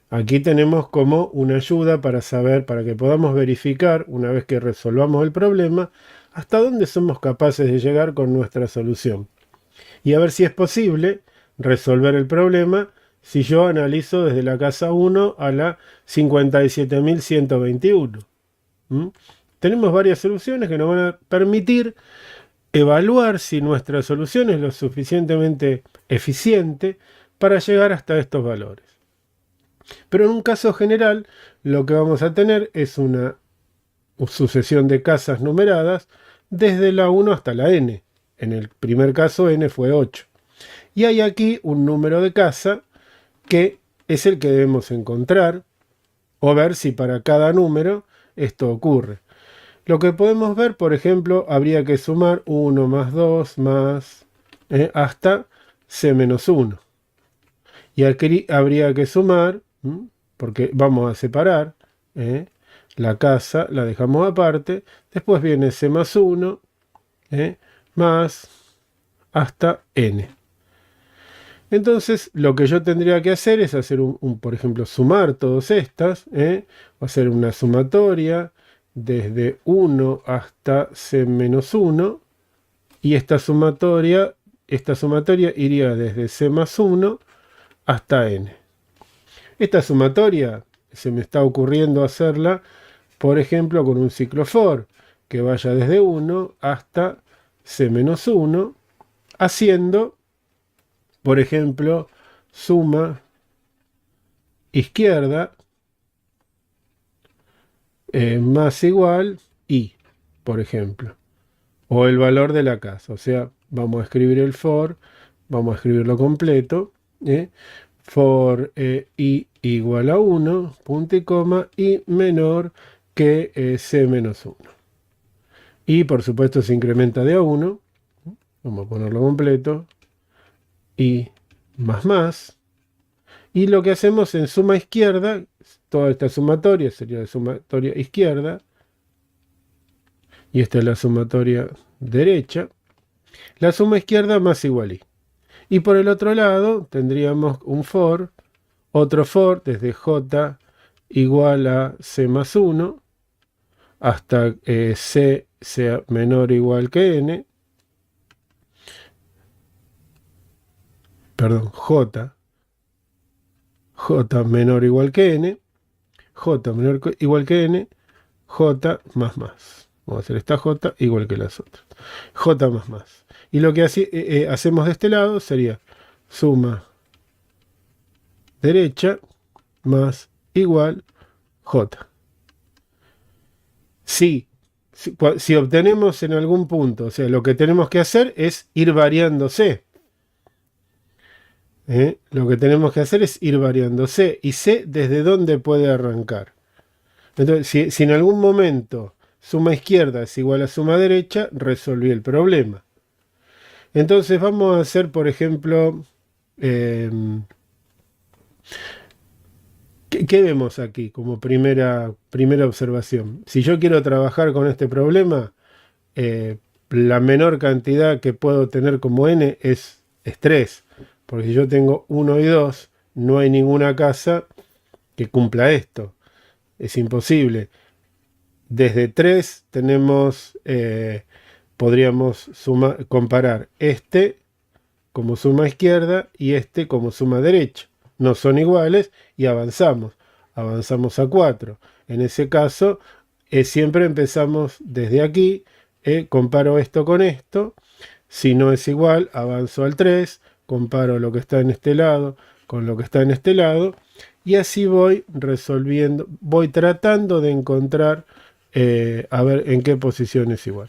A: Aquí tenemos como una ayuda para saber, para que podamos verificar, una vez que resolvamos el problema, hasta dónde somos capaces de llegar con nuestra solución. Y a ver si es posible resolver el problema si yo analizo desde la casa 1 a la 57.121. Tenemos varias soluciones que nos van a permitir evaluar si nuestra solución es lo suficientemente eficiente para llegar hasta estos valores. Pero en un caso general, lo que vamos a tener es una sucesión de casas numeradas desde la 1 hasta la n. En el primer caso, n fue 8. Y hay aquí un número de casa que es el que debemos encontrar o ver si para cada número esto ocurre. Lo que podemos ver, por ejemplo, habría que sumar 1 más 2 más hasta c-1. Y aquí habría que sumar, porque vamos a separar, la casa la dejamos aparte, después viene c más 1, más hasta n. Entonces, lo que yo tendría que hacer es hacer por ejemplo, sumar todas estas, o hacer una sumatoria desde 1 hasta c-1, y esta sumatoria iría desde c más 1 hasta n. Esta sumatoria se me está ocurriendo hacerla, por ejemplo, con un ciclo for, que vaya desde 1 hasta c-1, haciendo, por ejemplo, suma izquierda más igual y, por ejemplo, o el valor de la casa. O sea, vamos a escribir el for, vamos a escribirlo completo, for i igual a 1, punto y coma, y menor que c menos 1. Y por supuesto se incrementa de a 1, vamos a ponerlo completo, y más. Y lo que hacemos en suma izquierda, toda esta sumatoria sería de sumatoria izquierda, y esta es la sumatoria derecha, la suma izquierda más igual y. Y por el otro lado tendríamos un for, otro for desde j igual a c más 1 hasta c sea menor o igual que n, perdón, j menor o igual que n, j menor o igual que n, j más. Vamos a hacer esta j igual que las otras. J más. Y lo que hacemos de este lado sería suma derecha más igual j. Si obtenemos en algún punto, o sea, lo que tenemos que hacer es ir variando c. Lo que tenemos que hacer es ir variando c. ¿Y c desde dónde puede arrancar? Entonces, si en algún momento suma izquierda es igual a suma derecha, resolví el problema. Entonces vamos a hacer, por ejemplo, ¿qué vemos aquí como primera observación? Si yo quiero trabajar con este problema, la menor cantidad que puedo tener como n es 3, porque si yo tengo 1 y 2, no hay ninguna casa que cumpla esto. Es imposible. Desde 3 tenemos, podríamos comparar este como suma izquierda y este como suma derecha. No son iguales y avanzamos. Avanzamos a 4. En ese caso, siempre empezamos desde aquí. Comparo esto con esto. Si no es igual, avanzo al 3. Comparo lo que está en este lado con lo que está en este lado. Y así voy resolviendo, voy tratando de encontrar, a ver en qué posición es igual.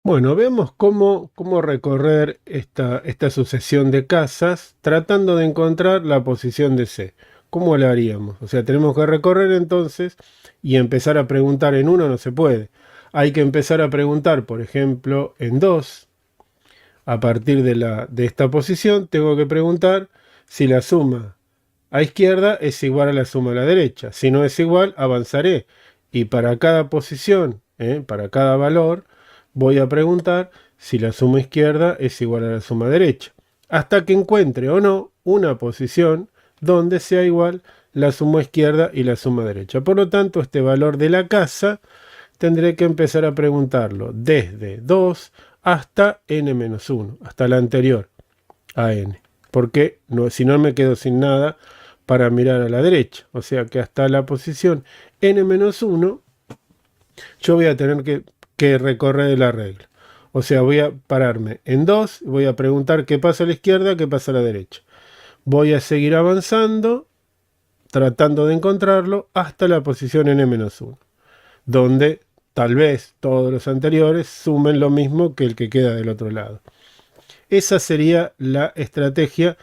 A: Bueno, veamos cómo recorrer esta sucesión de casas tratando de encontrar la posición de C. ¿Cómo la haríamos? O sea, tenemos que recorrer entonces y empezar a preguntar en 1 no se puede. Hay que empezar a preguntar, por ejemplo, en 2. A partir de esta posición tengo que preguntar si la suma a izquierda es igual a la suma a la derecha. Si no es igual, avanzaré. Y para cada posición, para cada valor, voy a preguntar si la suma izquierda es igual a la suma derecha, hasta que encuentre o no una posición donde sea igual la suma izquierda y la suma derecha. Por lo tanto, este valor de la casa tendré que empezar a preguntarlo desde 2 hasta n-1, hasta la anterior a n, porque si no me quedo sin nada para mirar a la derecha. O sea que hasta la posición n-1 yo voy a tener que recorrer la regla. O sea, voy a pararme en 2, voy a preguntar qué pasa a la izquierda, qué pasa a la derecha. Voy a seguir avanzando, tratando de encontrarlo, hasta la posición n-1, donde tal vez todos los anteriores sumen lo mismo que el que queda del otro lado. Esa sería la estrategia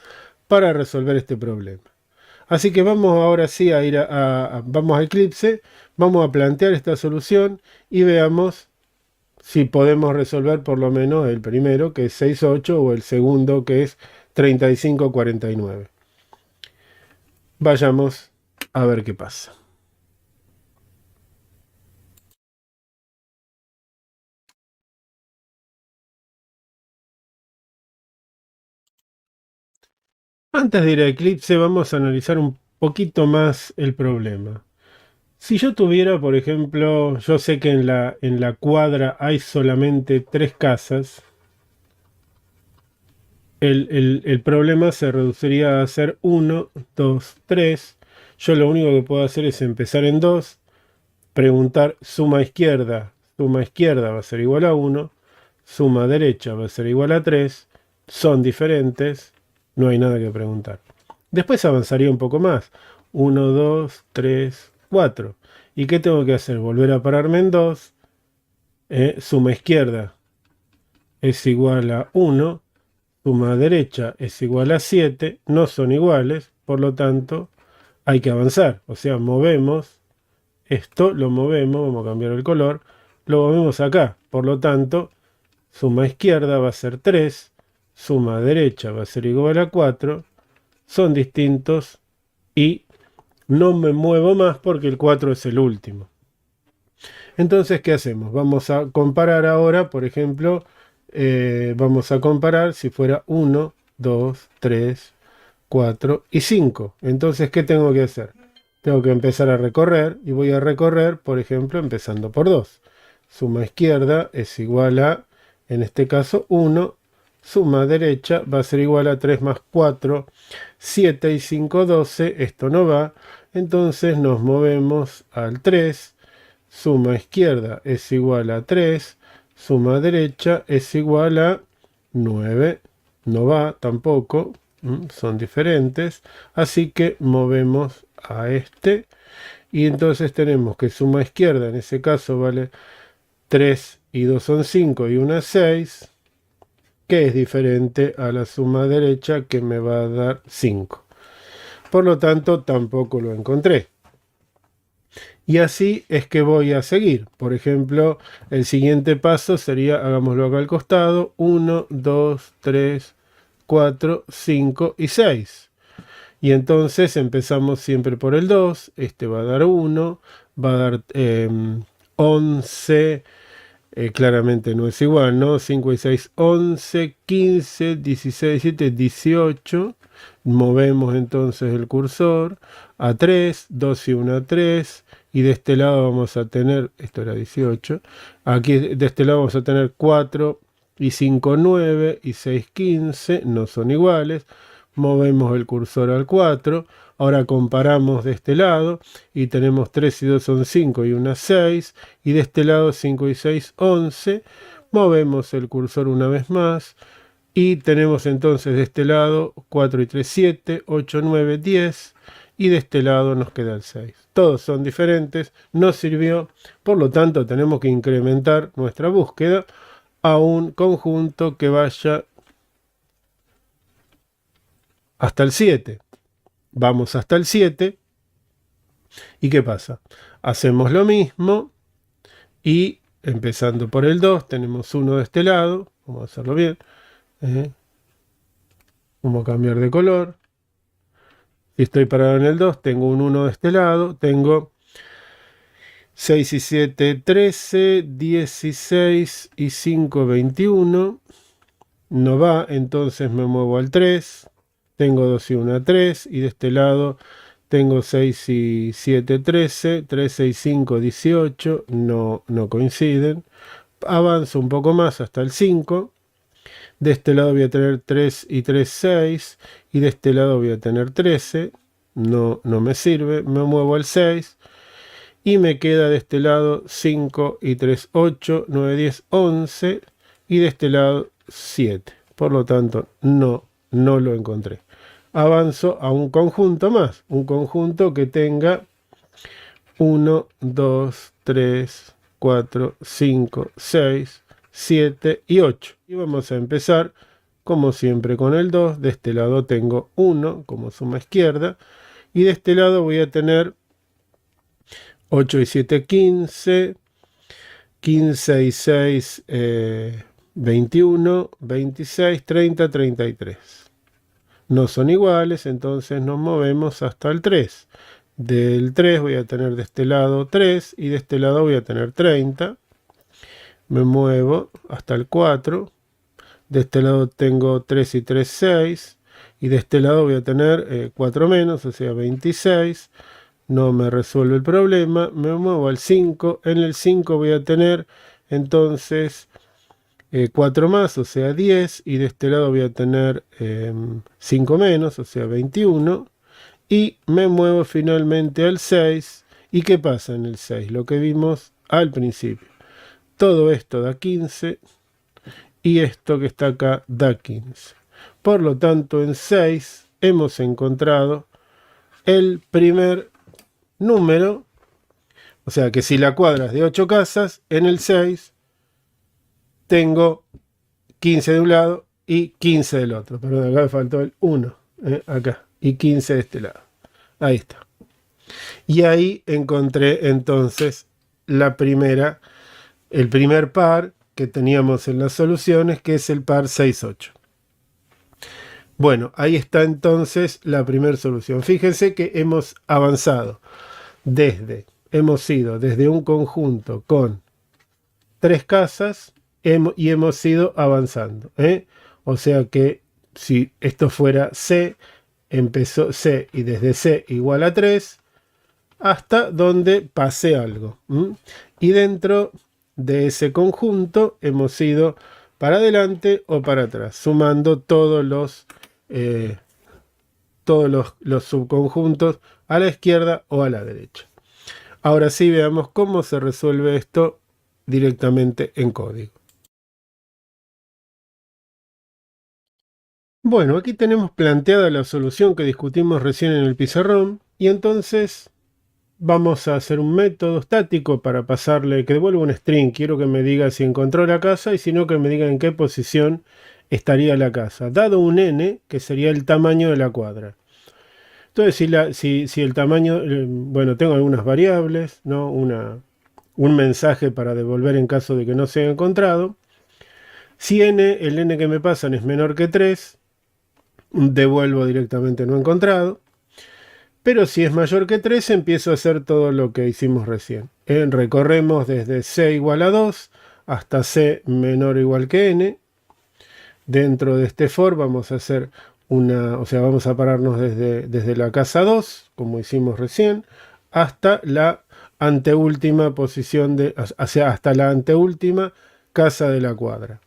A: para resolver este problema. Así que vamos ahora sí a ir vamos a Eclipse, vamos a plantear esta solución y veamos si podemos resolver por lo menos el primero, que es 6,8, o el segundo, que es 35,49. Vayamos a ver qué pasa. Antes de ir a Eclipse vamos a analizar un poquito más el problema. Si yo tuviera, por ejemplo, yo sé que en la cuadra hay solamente 3 casas, el problema se reduciría a ser 1, 2, 3. Yo lo único que puedo hacer es empezar en 2, preguntar suma izquierda va a ser igual a 1, suma derecha va a ser igual a 3, son diferentes, no hay nada que preguntar. Después avanzaría un poco más, 1, 2, 3, 4. ¿Y qué tengo que hacer? Volver a pararme en 2, suma izquierda es igual a 1, suma derecha es igual a 7, no son iguales, por lo tanto hay que avanzar, o sea, movemos esto, lo movemos, vamos a cambiar el color, lo movemos acá, por lo tanto, suma izquierda va a ser 3, suma derecha va a ser igual a 4, son distintos y no me muevo más porque el 4 es el último. Entonces, ¿qué hacemos? Vamos a comparar ahora, por ejemplo, vamos a comparar si fuera 1, 2, 3, 4 y 5. Entonces, ¿qué tengo que hacer? Tengo que empezar a recorrer y voy a recorrer, por ejemplo, empezando por 2. Suma izquierda es igual a, en este caso, 1. Suma derecha va a ser igual a 3 más 4, 7 y 5, 12. Esto no va. Entonces nos movemos al 3. Suma izquierda es igual a 3. Suma derecha es igual a 9. No va tampoco. Son diferentes. Así que movemos a este. Y entonces tenemos que suma izquierda en ese caso vale 3 y 2 son 5 y 1 es 6, que es diferente a la suma derecha que me va a dar 5. Por lo tanto, tampoco lo encontré. Y así es que voy a seguir. Por ejemplo, el siguiente paso sería, hagámoslo acá al costado, 1, 2, 3, 4, 5 y 6. Y entonces empezamos siempre por el 2, este va a dar 1, va a dar 11, claramente no es igual, ¿no? 5 y 6, 11, 15, 16, 17, 18. Movemos entonces el cursor a 3, 2 y 1 a 3. Y de este lado vamos a tener, esto era 18, aquí de este lado vamos a tener 4 y 5, 9 y 6, 15, no son iguales. Movemos el cursor al 4. Ahora comparamos de este lado y tenemos 3 y 2 son 5 y 1 6. Y de este lado 5 y 6, 11. Movemos el cursor una vez más y tenemos entonces de este lado 4 y 3, 7, 8, 9, 10. Y de este lado nos queda el 6. Todos son diferentes, no sirvió, por lo tanto tenemos que incrementar nuestra búsqueda a un conjunto que vaya hasta el 7. Vamos hasta el 7. ¿Y qué pasa? Hacemos lo mismo y empezando por el 2 tenemos 1 de este lado. Vamos a hacerlo bien. Vamos a cambiar de color. Si estoy parado en el 2, tengo un 1 de este lado. Tengo 6 y 7, 13, 16 y 5, 21. No va, entonces me muevo al 3. Tengo 2 y 1 a 3. Y de este lado tengo 6 y 7, 13. 13 y 5, 18. No coinciden. Avanzo un poco más hasta el 5. De este lado voy a tener 3 y 3, 6. Y de este lado voy a tener 13. No me sirve. Me muevo al 6. Y me queda de este lado 5 y 3, 8, 9, 10, 11. Y de este lado 7. Por lo tanto, no lo encontré. Avanzo a un conjunto más. Un conjunto que tenga 1, 2, 3, 4, 5, 6, 7 y 8. Y vamos a empezar, como siempre, con el 2. De este lado tengo 1 como suma izquierda. Y de este lado voy a tener 8 y 7, 15. 15 y 6, 21, 26, 30, 33. No son iguales, entonces nos movemos hasta el 3. Del 3 voy a tener de este lado 3 y de este lado voy a tener 30. Me muevo hasta el 4. De este lado tengo 3 y 3, 6. Y de este lado voy a tener 4 menos, o sea 26. No me resuelve el problema. Me muevo al 5. En el 5 voy a tener entonces 4 más, o sea 10. Y de este lado voy a tener 5 menos, o sea 21. Y me muevo finalmente al 6. ¿Y qué pasa en el 6? Lo que vimos al principio. Todo esto da 15. y esto que está acá da 15. Por lo tanto, en 6 hemos encontrado el primer número, o sea que si la cuadra es de 8 casas, en el 6 tengo 15 de un lado y 15 del otro. Perdón, acá me faltó el 1, acá, y 15 de este lado. Ahí está. Y ahí encontré entonces el primer par que teníamos en las soluciones, que es el par 6, 8. Bueno, ahí está entonces la primera solución. Fíjense que hemos avanzado hemos ido desde un conjunto con 3 casas y hemos ido avanzando. O sea que si esto fuera C, empezó C y desde C igual a 3, hasta donde pase algo. Y dentro de ese conjunto hemos ido para adelante o para atrás, sumando todos los subconjuntos a la izquierda o a la derecha. Ahora sí, veamos cómo se resuelve esto directamente en código. Bueno, aquí tenemos planteada la solución que discutimos recién en el pizarrón, y entonces vamos a hacer un método estático para pasarle, que devuelva un string. Quiero que me diga si encontró la casa y si no, que me diga en qué posición estaría la casa, dado un n, que sería el tamaño de la cuadra. Entonces, si el tamaño, bueno, tengo algunas variables, ¿no? Un mensaje para devolver en caso de que no se haya encontrado. Si el n que me pasan es menor que 3, devuelvo directamente no encontrado. Pero si es mayor que 3, empiezo a hacer todo lo que hicimos recién. Recorremos desde c igual a 2 hasta c menor o igual que n. Dentro de este for vamos a hacer vamos a pararnos desde la casa 2, como hicimos recién, hasta la anteúltima posición hasta la anteúltima casa de la cuadra.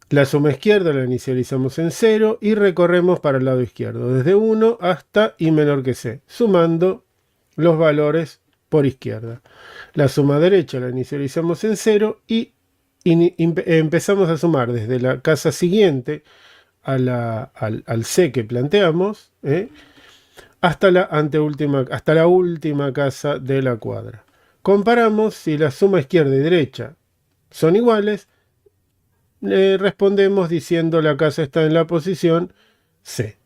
A: La suma izquierda la inicializamos en 0 y recorremos para el lado izquierdo, desde 1 hasta i menor que c, sumando los valores por izquierda. La suma derecha la inicializamos en 0 y empezamos a sumar desde la casa siguiente al c que planteamos, hasta la última casa de la cuadra. Comparamos si la suma izquierda y derecha son iguales. Respondemos diciendo la casa está en la posición C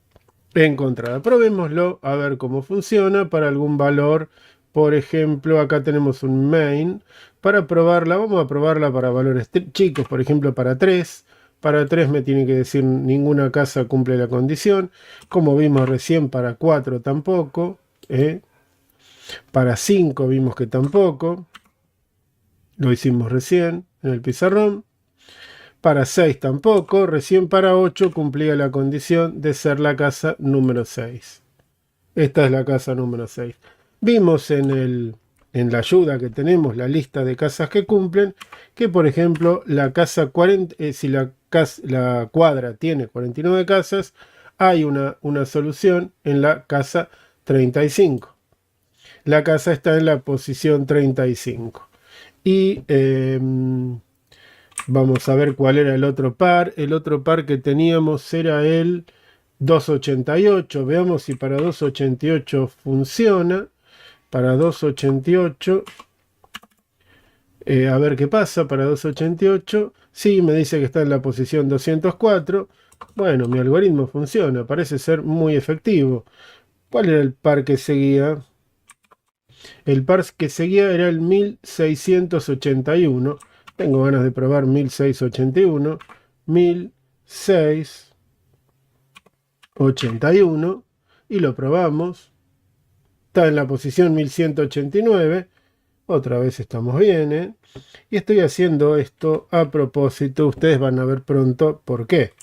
A: encontrada. Probémoslo a ver cómo funciona para algún valor. Por ejemplo, acá tenemos un main. Para probarla, vamos a probarla para valores chicos, por ejemplo para 3. Para 3 me tiene que decir ninguna casa cumple la condición. Como vimos recién, para 4 tampoco. Para 5 vimos que tampoco. Lo hicimos recién en el pizarrón. Para 6 tampoco, recién para 8 cumplía la condición de ser la casa número 6. Esta es la casa número 6. Vimos en la ayuda que tenemos la lista de casas que cumplen, que por ejemplo la casa 40, si la cuadra tiene 49 casas, hay una solución en la casa 35. La casa está en la posición 35. Y vamos a ver cuál era el otro par. El otro par que teníamos era el 288. Veamos si para 288 funciona. Para 288. A ver qué pasa para 288. Sí, me dice que está en la posición 204. Bueno, mi algoritmo funciona. Parece ser muy efectivo. ¿Cuál era el par que seguía? El par que seguía era el 1681. Tengo ganas de probar 1681. 1681. Y lo probamos. Está en la posición 1189. Otra vez estamos bien, Y estoy haciendo esto a propósito. Ustedes van a ver pronto por qué.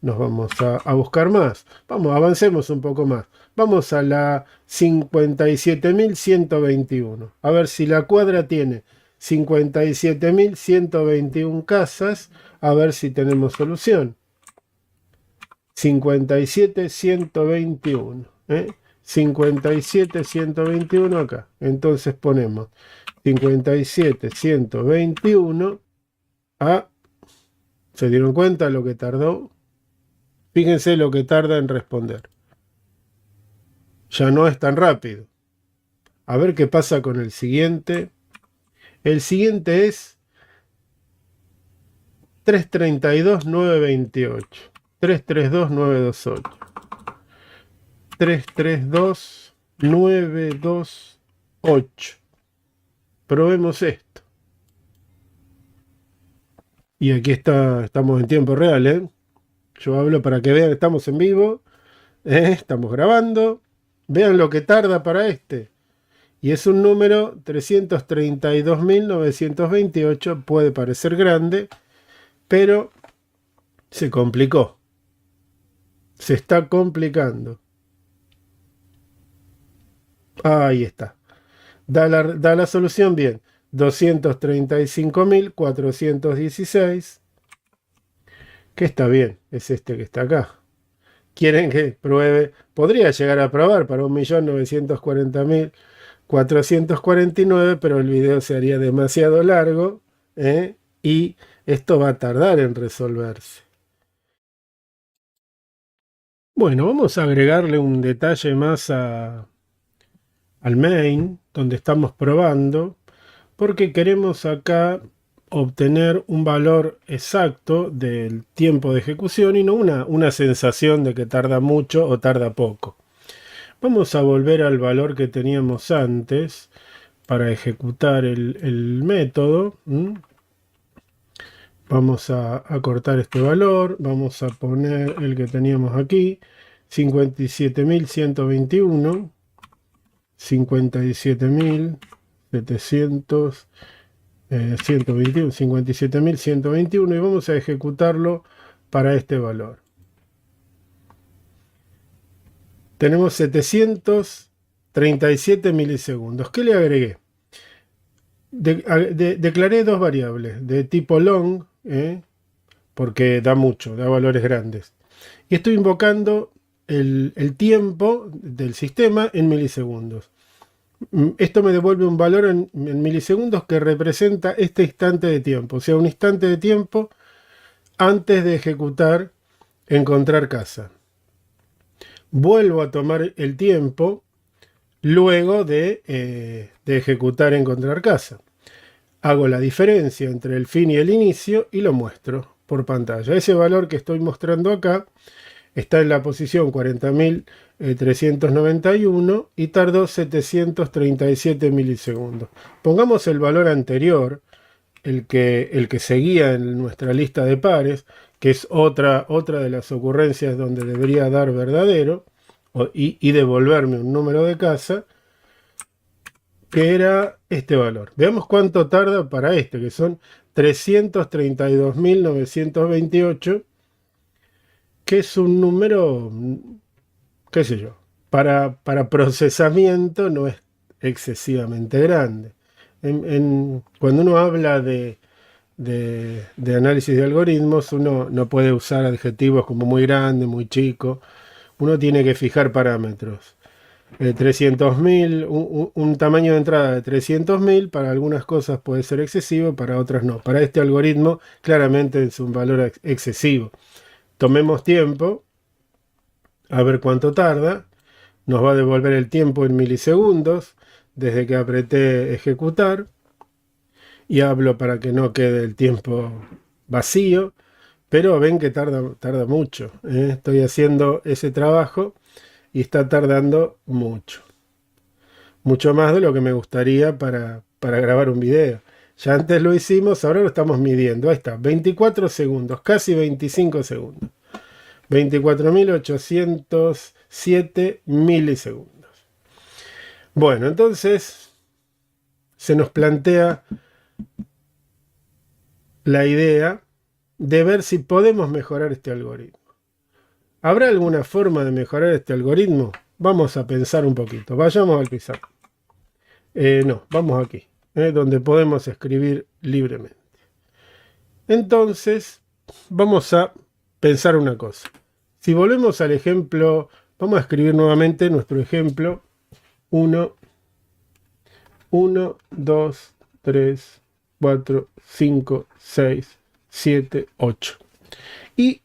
A: Nos vamos a buscar más. Vamos, avancemos un poco más. Vamos a la 57.121. A ver si la cuadra tiene 57.121 casas. A ver si tenemos solución. 57.121. 57.121 acá. Entonces ponemos 57.121 a ¿Se dieron cuenta lo que tardó? Fíjense lo que tarda en responder. Ya no es tan rápido. A ver qué pasa con el siguiente. El siguiente es 332.928. 332.928. 332.928. Probemos esto. Y aquí estamos en tiempo real, ¿eh? Yo hablo para que vean que estamos en vivo. Estamos grabando. Vean lo que tarda para este. Y es un número 332.928. Puede parecer grande, pero se complicó. Se está complicando. Ahí está. Da la solución bien. 235.416. Que está bien. Es este que está acá. Quieren que pruebe. Podría llegar a probar para 1.940.449, pero el video se haría demasiado largo, ¿eh? Y esto va a tardar en resolverse. Bueno, vamos a agregarle un detalle más al main, donde estamos probando, porque queremos acá obtener un valor exacto del tiempo de ejecución y no una sensación de que tarda mucho o tarda poco. Vamos a volver al valor que teníamos antes para ejecutar el método. Vamos a cortar este valor, vamos a poner el que teníamos aquí, 57.121, 57.700, 121, 57.121 y vamos a ejecutarlo para este valor. Tenemos 737 milisegundos. ¿Qué le agregué? Declaré dos variables de tipo long, porque da mucho, da valores grandes. Y estoy invocando el tiempo del sistema en milisegundos. Esto me devuelve un valor en milisegundos que representa este instante de tiempo, o sea, un instante de tiempo antes de ejecutar encontrar casa. Vuelvo a tomar el tiempo luego de ejecutar encontrar casa. Hago la diferencia entre el fin y el inicio y lo muestro por pantalla. Ese valor que estoy mostrando acá está en la posición 40.391 y tardó 737 milisegundos. Pongamos el valor anterior, el que seguía en nuestra lista de pares, que es otra de las ocurrencias donde debería dar verdadero y devolverme un número de casa, que era este valor. Veamos cuánto tarda para este, que son 332.928, que es un número, qué sé yo, para procesamiento no es excesivamente grande. Cuando uno habla de análisis de algoritmos, uno no puede usar adjetivos como muy grande, muy chico. Uno tiene que fijar parámetros. 300.000, un tamaño de entrada de 300.000, para algunas cosas puede ser excesivo, para otras no. Para este algoritmo claramente es un valor excesivo. Tomemos tiempo, a ver cuánto tarda. Nos va a devolver el tiempo en milisegundos desde que apreté ejecutar. Y hablo para que no quede el tiempo vacío, pero ven que tarda mucho. Estoy haciendo ese trabajo y está tardando mucho. Mucho más de lo que me gustaría para grabar un video. Ya antes lo hicimos, ahora lo estamos midiendo. Ahí está, 24 segundos, casi 25 segundos. 24.807 milisegundos. Bueno, entonces se nos plantea la idea de ver si podemos mejorar este algoritmo. ¿Habrá alguna forma de mejorar este algoritmo? Vamos a pensar un poquito. Vayamos al pizarrón. No, vamos aquí, donde podemos escribir libremente. Entonces, vamos a pensar una cosa. Si volvemos al ejemplo, vamos a escribir nuevamente nuestro ejemplo. 1, 2, 3, 4, 5, 6, 7, 8. Y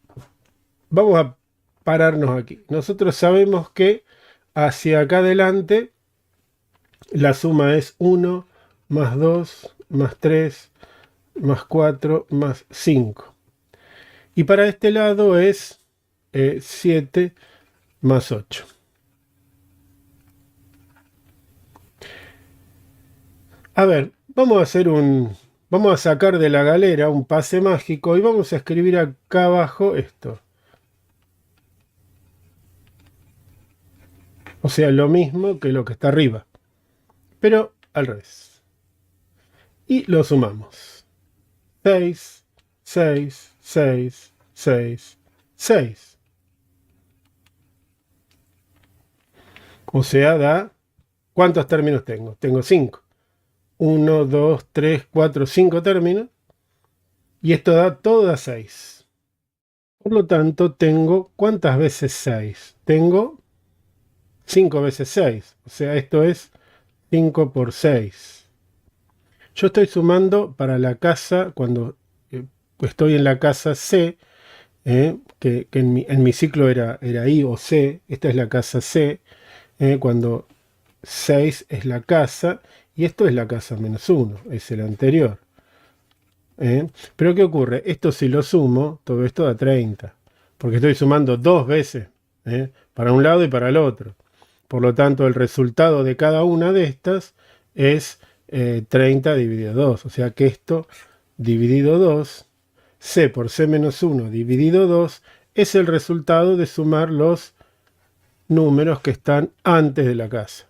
A: vamos a pararnos aquí. Nosotros sabemos que hacia acá adelante la suma es 1 más 2 más 3 más 4 más 5. Y para este lado es 7 más 8. A ver, vamos a sacar de la galera un pase mágico y vamos a escribir acá abajo esto. O sea, lo mismo que lo que está arriba, pero al revés. Y lo sumamos. 6, 6, 6, 6, 6. O sea, da... ¿Cuántos términos tengo? Tengo 5. 1, 2, 3, 4, 5 términos. Y esto da todo a 6. Por lo tanto, tengo... ¿Cuántas veces 6? Tengo 5 veces 6. O sea, esto es 5 por 6. Yo estoy sumando para la casa, cuando estoy en la casa C, que en mi ciclo era I o C. Esta es la casa C. Cuando 6 es la casa y esto es la casa menos 1, es el anterior. Pero ¿qué ocurre? Esto si lo sumo, todo esto da 30, porque estoy sumando dos veces, para un lado y para el otro. Por lo tanto, el resultado de cada una de estas es 30 dividido 2. O sea que esto dividido 2, C por C menos 1 dividido 2, es el resultado de sumar los números que están antes de la casa.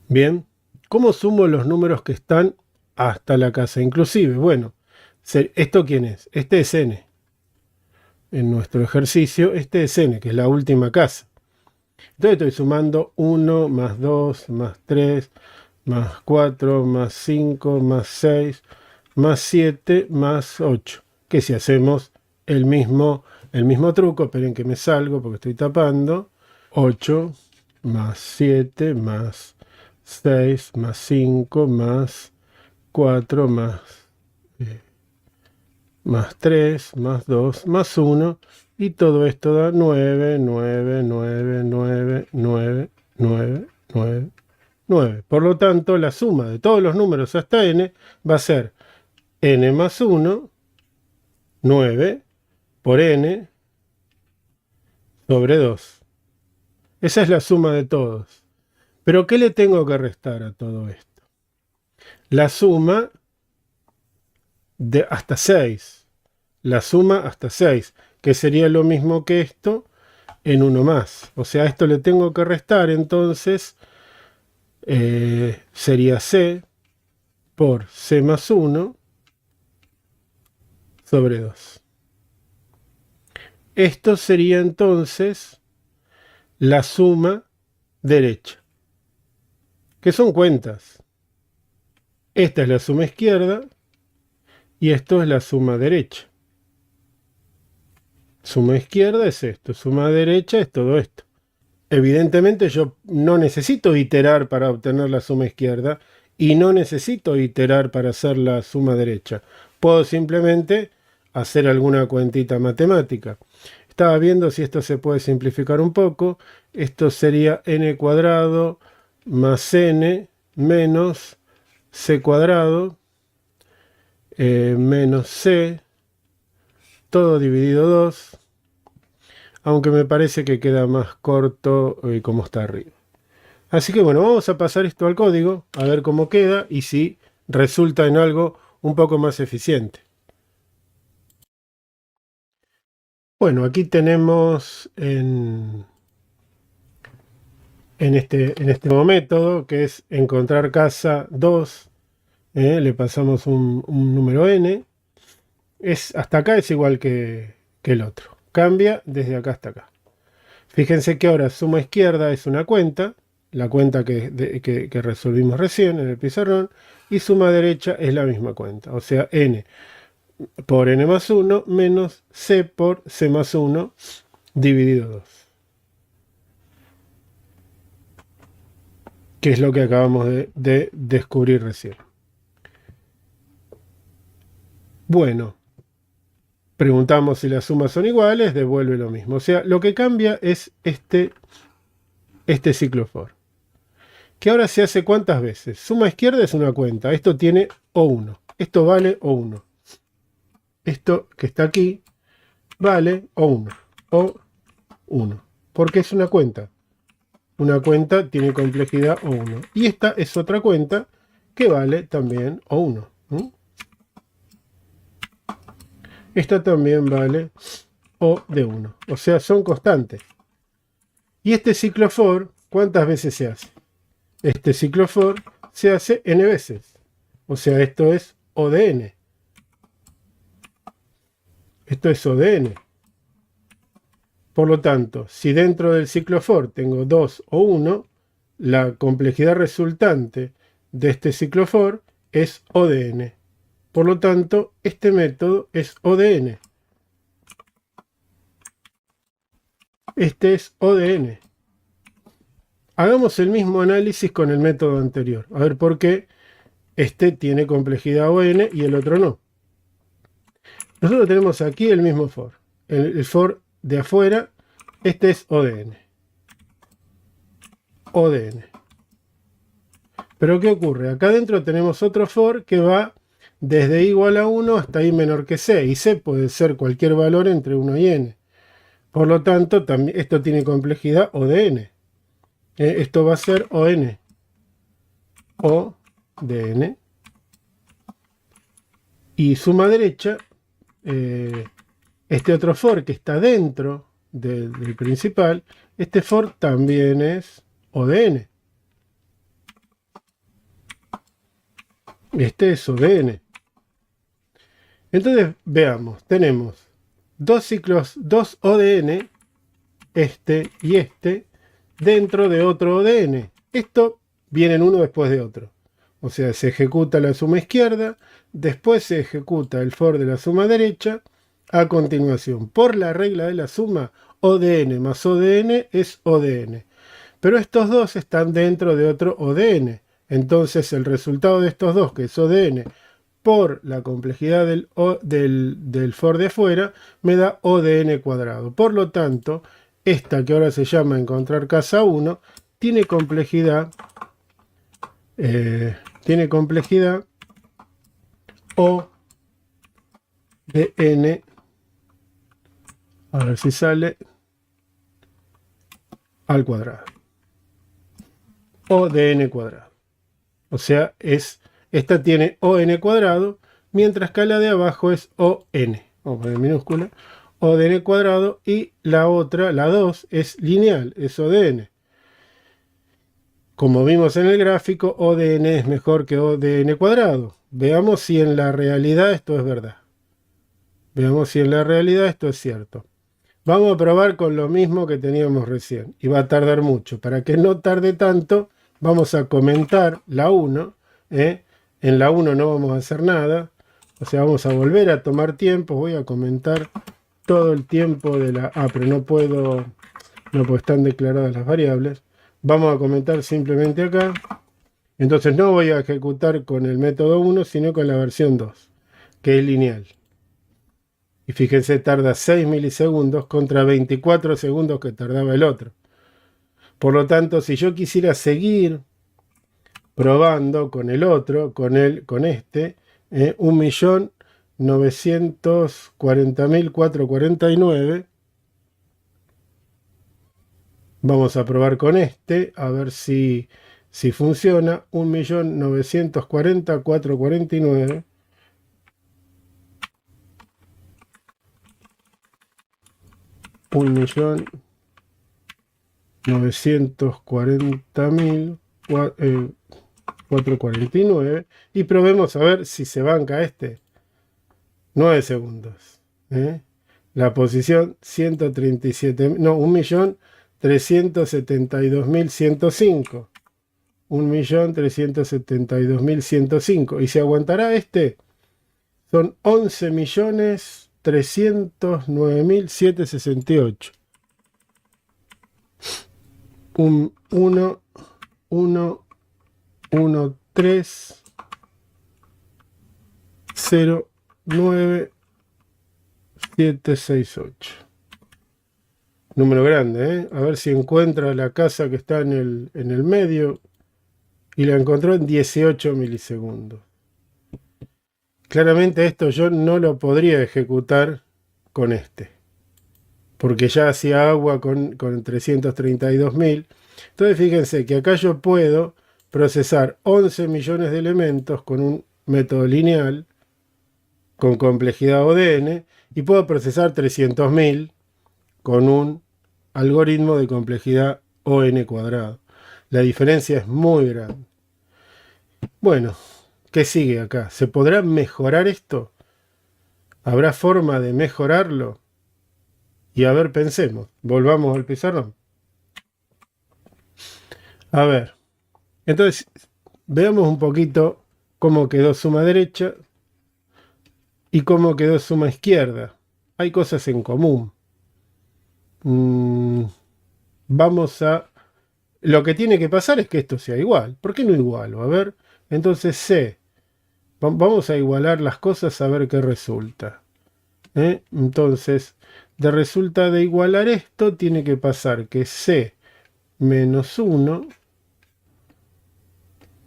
A: Bien, ¿cómo sumo los números que están hasta la casa inclusive? Bueno, ¿esto quién es? Este es n. En nuestro ejercicio, este es n, que es la última casa. Entonces estoy sumando 1 más 2 más 3 más 4 más 5 más 6 más 7 más 8. Que si hacemos el mismo truco, esperen que me salgo porque estoy tapando. 8 más 7 más 6 más 5 más 4 más 3 más 2 más 1. Y todo esto da 9, 9, 9, 9, 9, 9, 9, 9. Por lo tanto, la suma de todos los números hasta n va a ser n más 1, 9, por n sobre 2. Esa es la suma de todos. Pero ¿qué le tengo que restar a todo esto? La suma de hasta 6. La suma hasta 6, que sería lo mismo que esto en 1 más. O sea, esto le tengo que restar, entonces sería C por C más 1 sobre 2. Esto sería entonces la suma derecha, que son cuentas. Esta es la suma izquierda y esto es la suma derecha. Suma izquierda es esto, suma derecha es todo esto. Evidentemente yo no necesito iterar para obtener la suma izquierda y no necesito iterar para hacer la suma derecha. Puedo simplemente hacer alguna cuentita matemática. Estaba viendo si esto se puede simplificar un poco. Esto sería n cuadrado más n menos c cuadrado menos c, todo dividido 2. Aunque me parece que queda más corto como está arriba. Así que bueno, vamos a pasar esto al código, a ver cómo queda y si resulta en algo un poco más eficiente. Bueno, aquí tenemos en este nuevo método, que es encontrar casa 2, le pasamos un número n. Hasta acá es igual que el otro. Cambia desde acá hasta acá. Fíjense que ahora suma izquierda es una cuenta, la cuenta que resolvimos recién en el pizarrón, y suma derecha es la misma cuenta, o sea, n por n más 1 menos c por c más 1 dividido 2. Que es lo que acabamos de descubrir recién. Bueno, Preguntamos si las sumas son iguales, devuelve lo mismo. O sea, lo que cambia es este ciclo for. Que ahora se hace ¿cuántas veces? Suma izquierda es una cuenta. Esto tiene O1. Esto vale O1. Esto que está aquí vale O1. O1. Porque es una cuenta. Una cuenta tiene complejidad O1. Y esta es otra cuenta que vale también O1. Esta también vale O de 1. O sea, son constantes. Y este ciclo for, ¿cuántas veces se hace? Este ciclo for se hace n veces. O sea, esto es O de n. Esto es O de n. Por lo tanto, si dentro del ciclo for tengo 2 o 1, la complejidad resultante de este ciclo for es O de n. Por lo tanto, este método es O de n. Este es O de n. Hagamos el mismo análisis con el método anterior. A ver por qué este tiene complejidad ON y el otro no. Nosotros tenemos aquí el mismo for. El for de afuera, este es O de n. O de n. Pero ¿qué ocurre? Acá adentro tenemos otro for que va desde i igual a 1 hasta i menor que c. Y c puede ser cualquier valor entre 1 y n. Por lo tanto, también, esto tiene complejidad O de n. Esto va a ser ON. O de n. Y suma derecha, este otro for que está dentro del principal, este for también es O de n. Este es O de n. Entonces, veamos, tenemos dos ciclos, dos O de n, este y este, dentro de otro O de n. Esto vienen uno después de otro. O sea, se ejecuta la suma izquierda, después se ejecuta el for de la suma derecha. A continuación, por la regla de la suma, O de n más O de n es O de n. Pero estos dos están dentro de otro O de n. Entonces el resultado de estos dos, que es O de n, por la complejidad del for de afuera, me da O de n cuadrado. Por lo tanto, esta que ahora se llama encontrar casa 1, tiene complejidad O de n, a ver si sale, al cuadrado. O de n cuadrado. O sea, esta tiene O n cuadrado, mientras que la de abajo es O n, o en minúscula, O de n cuadrado, y la otra, la 2, es lineal, es O de n. Como vimos en el gráfico, O de n es mejor que O de n cuadrado. Veamos si en la realidad esto es verdad. Veamos si en la realidad esto es cierto. Vamos a probar con lo mismo que teníamos recién. Y va a tardar mucho. Para que no tarde tanto, vamos a comentar la 1. En la 1 no vamos a hacer nada. O sea, vamos a volver a tomar tiempo. Voy a comentar todo el tiempo de la... pero no puedo... No, pues están declaradas las variables. Vamos a comentar simplemente acá. Entonces no voy a ejecutar con el método 1, sino con la versión 2, que es lineal. Y fíjense, tarda 6 milisegundos contra 24 segundos que tardaba el otro. Por lo tanto, si yo quisiera seguir probando con el otro, con este, 1.940.449, vamos a probar con este, a ver si funciona. 1.940.449. Un millón 940.449 y probemos a ver si se banca este. 9 segundos. La posición 137, no, 1.372.105. 1.372.105. ¿Y se aguantará este? Son 11.309.768. 1, 1, 1, 3, 0, 9, 768. Número grande, ¿eh? A ver si encuentra la casa que está en el medio. Y la encontró en 18 milisegundos. Claramente esto yo no lo podría ejecutar con este. Porque ya hacía agua con 332.000. Entonces fíjense que acá yo puedo procesar 11 millones de elementos con un método lineal con complejidad ODN y puedo procesar 300.000 con un algoritmo de complejidad ON cuadrado. La diferencia es muy grande. Bueno, ¿qué sigue acá? ¿Se podrá mejorar esto? ¿Habrá forma de mejorarlo? Y a ver, pensemos. Volvamos al pizarrón. A ver. Entonces, veamos un poquito cómo quedó suma derecha y cómo quedó suma izquierda. Hay cosas en común. Vamos a... Lo que tiene que pasar es que esto sea igual. ¿Por qué no igualo? A ver, entonces C. Vamos a igualar las cosas a ver qué resulta. Entonces, resulta de igualar esto, tiene que pasar que C menos 1...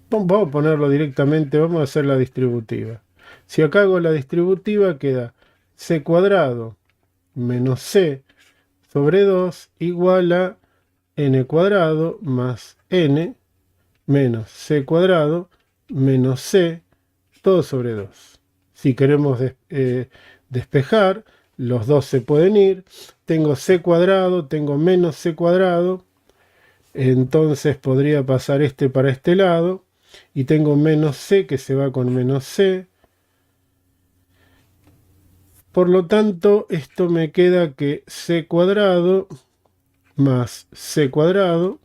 A: Vamos a ponerlo directamente, vamos a hacer la distributiva. Si acá hago la distributiva, queda C cuadrado menos C sobre 2 igual a N cuadrado más N menos C cuadrado menos C todo sobre 2. Si queremos despejar, los dos se pueden ir. Tengo C cuadrado, tengo menos C cuadrado. Entonces podría pasar este para este lado. Y tengo menos C que se va con menos C. Por lo tanto, esto me queda que C cuadrado más C cuadrado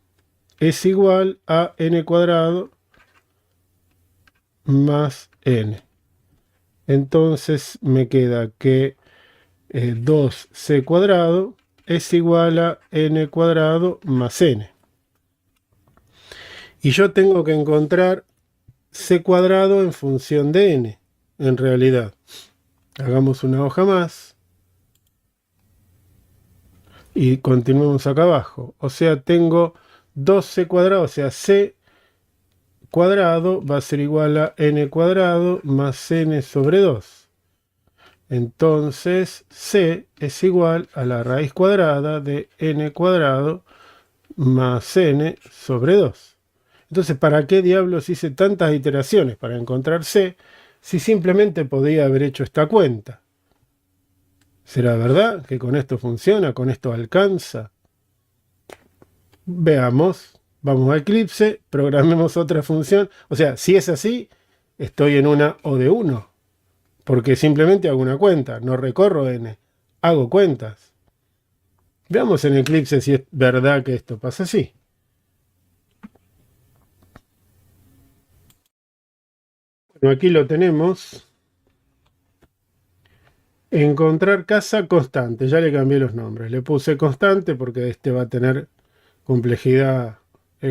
A: es igual a N cuadrado más N. Entonces me queda que 2C cuadrado es igual a N cuadrado más N. Y yo tengo que encontrar C cuadrado en función de N, en realidad. Hagamos una hoja más. Y continuemos acá abajo. O sea, tengo 2C cuadrado, o sea, C cuadrado va a ser igual a N cuadrado más N sobre 2. Entonces, C es igual a la raíz cuadrada de N cuadrado más N sobre 2. Entonces, ¿para qué diablos hice tantas iteraciones para encontrar C si simplemente podía haber hecho esta cuenta? ¿Será verdad que con esto funciona? ¿Con esto alcanza? Veamos. Vamos a Eclipse, programemos otra función. O sea, si es así, estoy en una O de 1. Porque simplemente hago una cuenta, no recorro N. Hago cuentas. Veamos en Eclipse si es verdad que esto pasa así. Bueno, aquí lo tenemos. Encontrar casa constante. Ya le cambié los nombres. Le puse constante porque este va a tener complejidad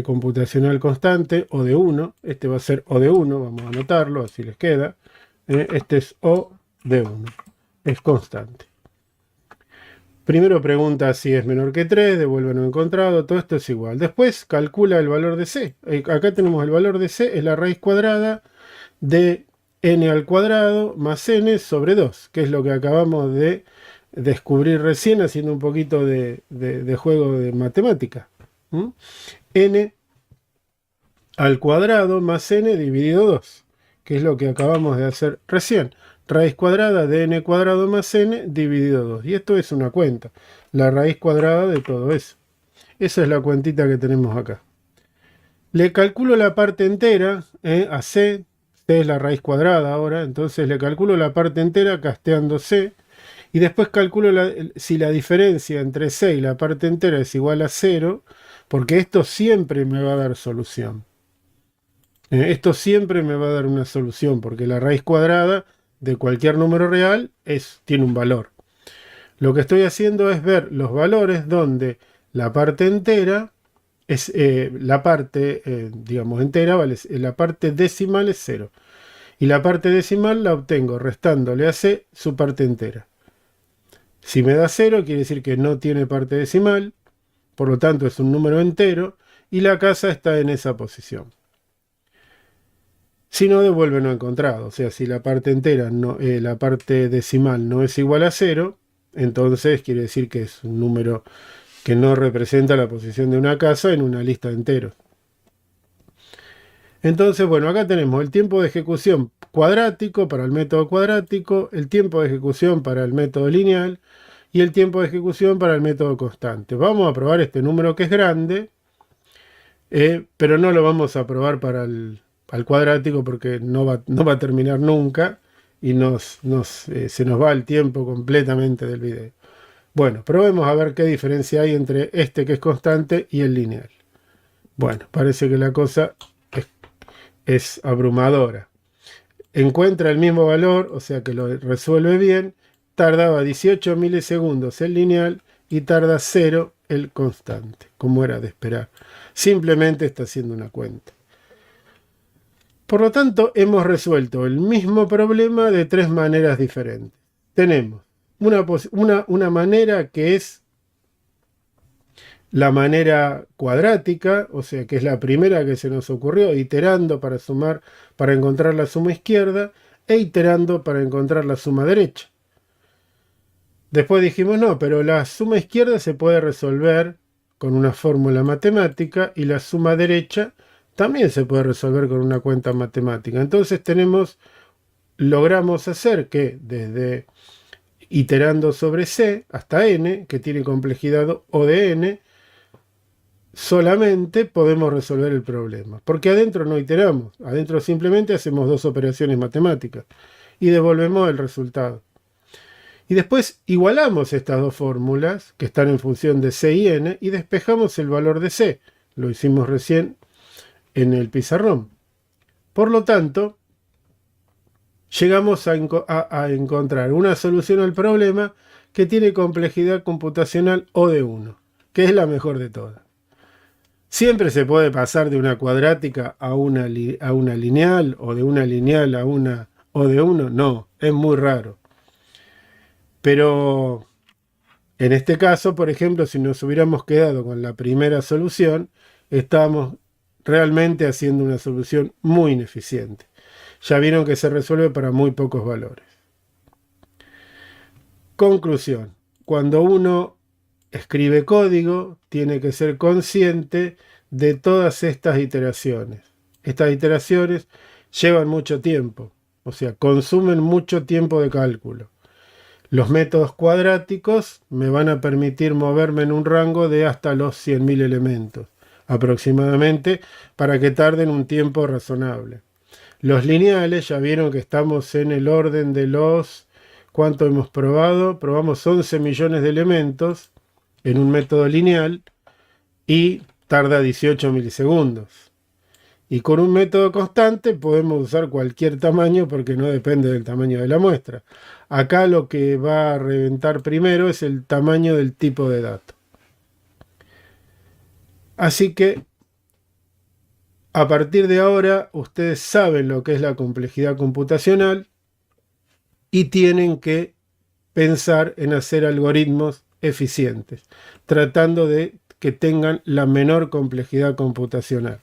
A: computacional constante, O de 1. Este va a ser O de 1. Vamos a anotarlo, así les queda. Este es O de 1. Es constante. Primero pregunta si es menor que 3, devuelve no encontrado, todo esto es igual. Después calcula el valor de C. Acá tenemos el valor de C, es la raíz cuadrada de n al cuadrado más n sobre 2, que es lo que acabamos de descubrir recién haciendo un poquito de juego de matemática. N al cuadrado más n dividido 2, que es lo que acabamos de hacer recién. Raíz cuadrada de n cuadrado más n dividido 2. Y esto es una cuenta, la raíz cuadrada de todo eso. Esa es la cuentita que tenemos acá. Le calculo la parte entera a c. C es la raíz cuadrada ahora, entonces le calculo la parte entera casteando c. Y después calculo si la diferencia entre c y la parte entera es igual a 0, porque esto siempre me va a dar solución. Esto siempre me va a dar una solución, porque la raíz cuadrada de cualquier número real tiene un valor. Lo que estoy haciendo es ver los valores donde la parte entera es la parte, digamos, entera, vale, la parte decimal es 0. Y la parte decimal la obtengo restándole a c su parte entera. Si me da 0, quiere decir que no tiene parte decimal, por lo tanto es un número entero, y la casa está en esa posición. Si no, devuelve no encontrado. O sea, si la parte entera, la parte decimal no es igual a 0, entonces quiere decir que es un número que no representa la posición de una casa en una lista de enteros. Entonces, bueno, acá tenemos el tiempo de ejecución cuadrático para el método cuadrático, el tiempo de ejecución para el método lineal y el tiempo de ejecución para el método constante. Vamos a probar este número que es grande, pero no lo vamos a probar para el cuadrático porque no va a terminar nunca y se nos va el tiempo completamente del video. Bueno, probemos a ver qué diferencia hay entre este que es constante y el lineal. Bueno, parece que la cosa es abrumadora. Encuentra el mismo valor, o sea que lo resuelve bien. Tardaba 18 milisegundos el lineal y tarda 0 el constante, como era de esperar. Simplemente está haciendo una cuenta. Por lo tanto, hemos resuelto el mismo problema de 3 maneras diferentes. Tenemos una manera que es la manera cuadrática, o sea que es la primera que se nos ocurrió, iterando para sumar, para encontrar la suma izquierda, e iterando para encontrar la suma derecha. Después dijimos, no, pero la suma izquierda se puede resolver con una fórmula matemática y la suma derecha también se puede resolver con una cuenta matemática. Entonces logramos hacer que desde iterando sobre C hasta n, que tiene complejidad O de n, solamente podemos resolver el problema. Porque adentro no iteramos, adentro simplemente hacemos 2 operaciones matemáticas y devolvemos el resultado. Y después igualamos estas 2 fórmulas que están en función de C y n y despejamos el valor de C. Lo hicimos recién en el pizarrón. Por lo tanto, llegamos a encontrar una solución al problema que tiene complejidad computacional O de 1, que es la mejor de todas. Siempre se puede pasar de una cuadrática a una lineal o de una lineal a una O de 1. No, es muy raro. Pero en este caso, por ejemplo, si nos hubiéramos quedado con la primera solución, estábamos realmente haciendo una solución muy ineficiente. Ya vieron que se resuelve para muy pocos valores. Conclusión. Cuando uno escribe código, tiene que ser consciente de todas estas iteraciones. Estas iteraciones llevan mucho tiempo, o sea, consumen mucho tiempo de cálculo. Los métodos cuadráticos me van a permitir moverme en un rango de hasta los 100.000 elementos, aproximadamente, para que tarden un tiempo razonable. Los lineales, ya vieron que estamos en el orden de los... ¿Cuánto hemos probado? Probamos 11 millones de elementos en un método lineal y tarda 18 milisegundos. Y con un método constante podemos usar cualquier tamaño porque no depende del tamaño de la muestra. Acá lo que va a reventar primero es el tamaño del tipo de dato. Así que a partir de ahora ustedes saben lo que es la complejidad computacional y tienen que pensar en hacer algoritmos eficientes, tratando de que tengan la menor complejidad computacional.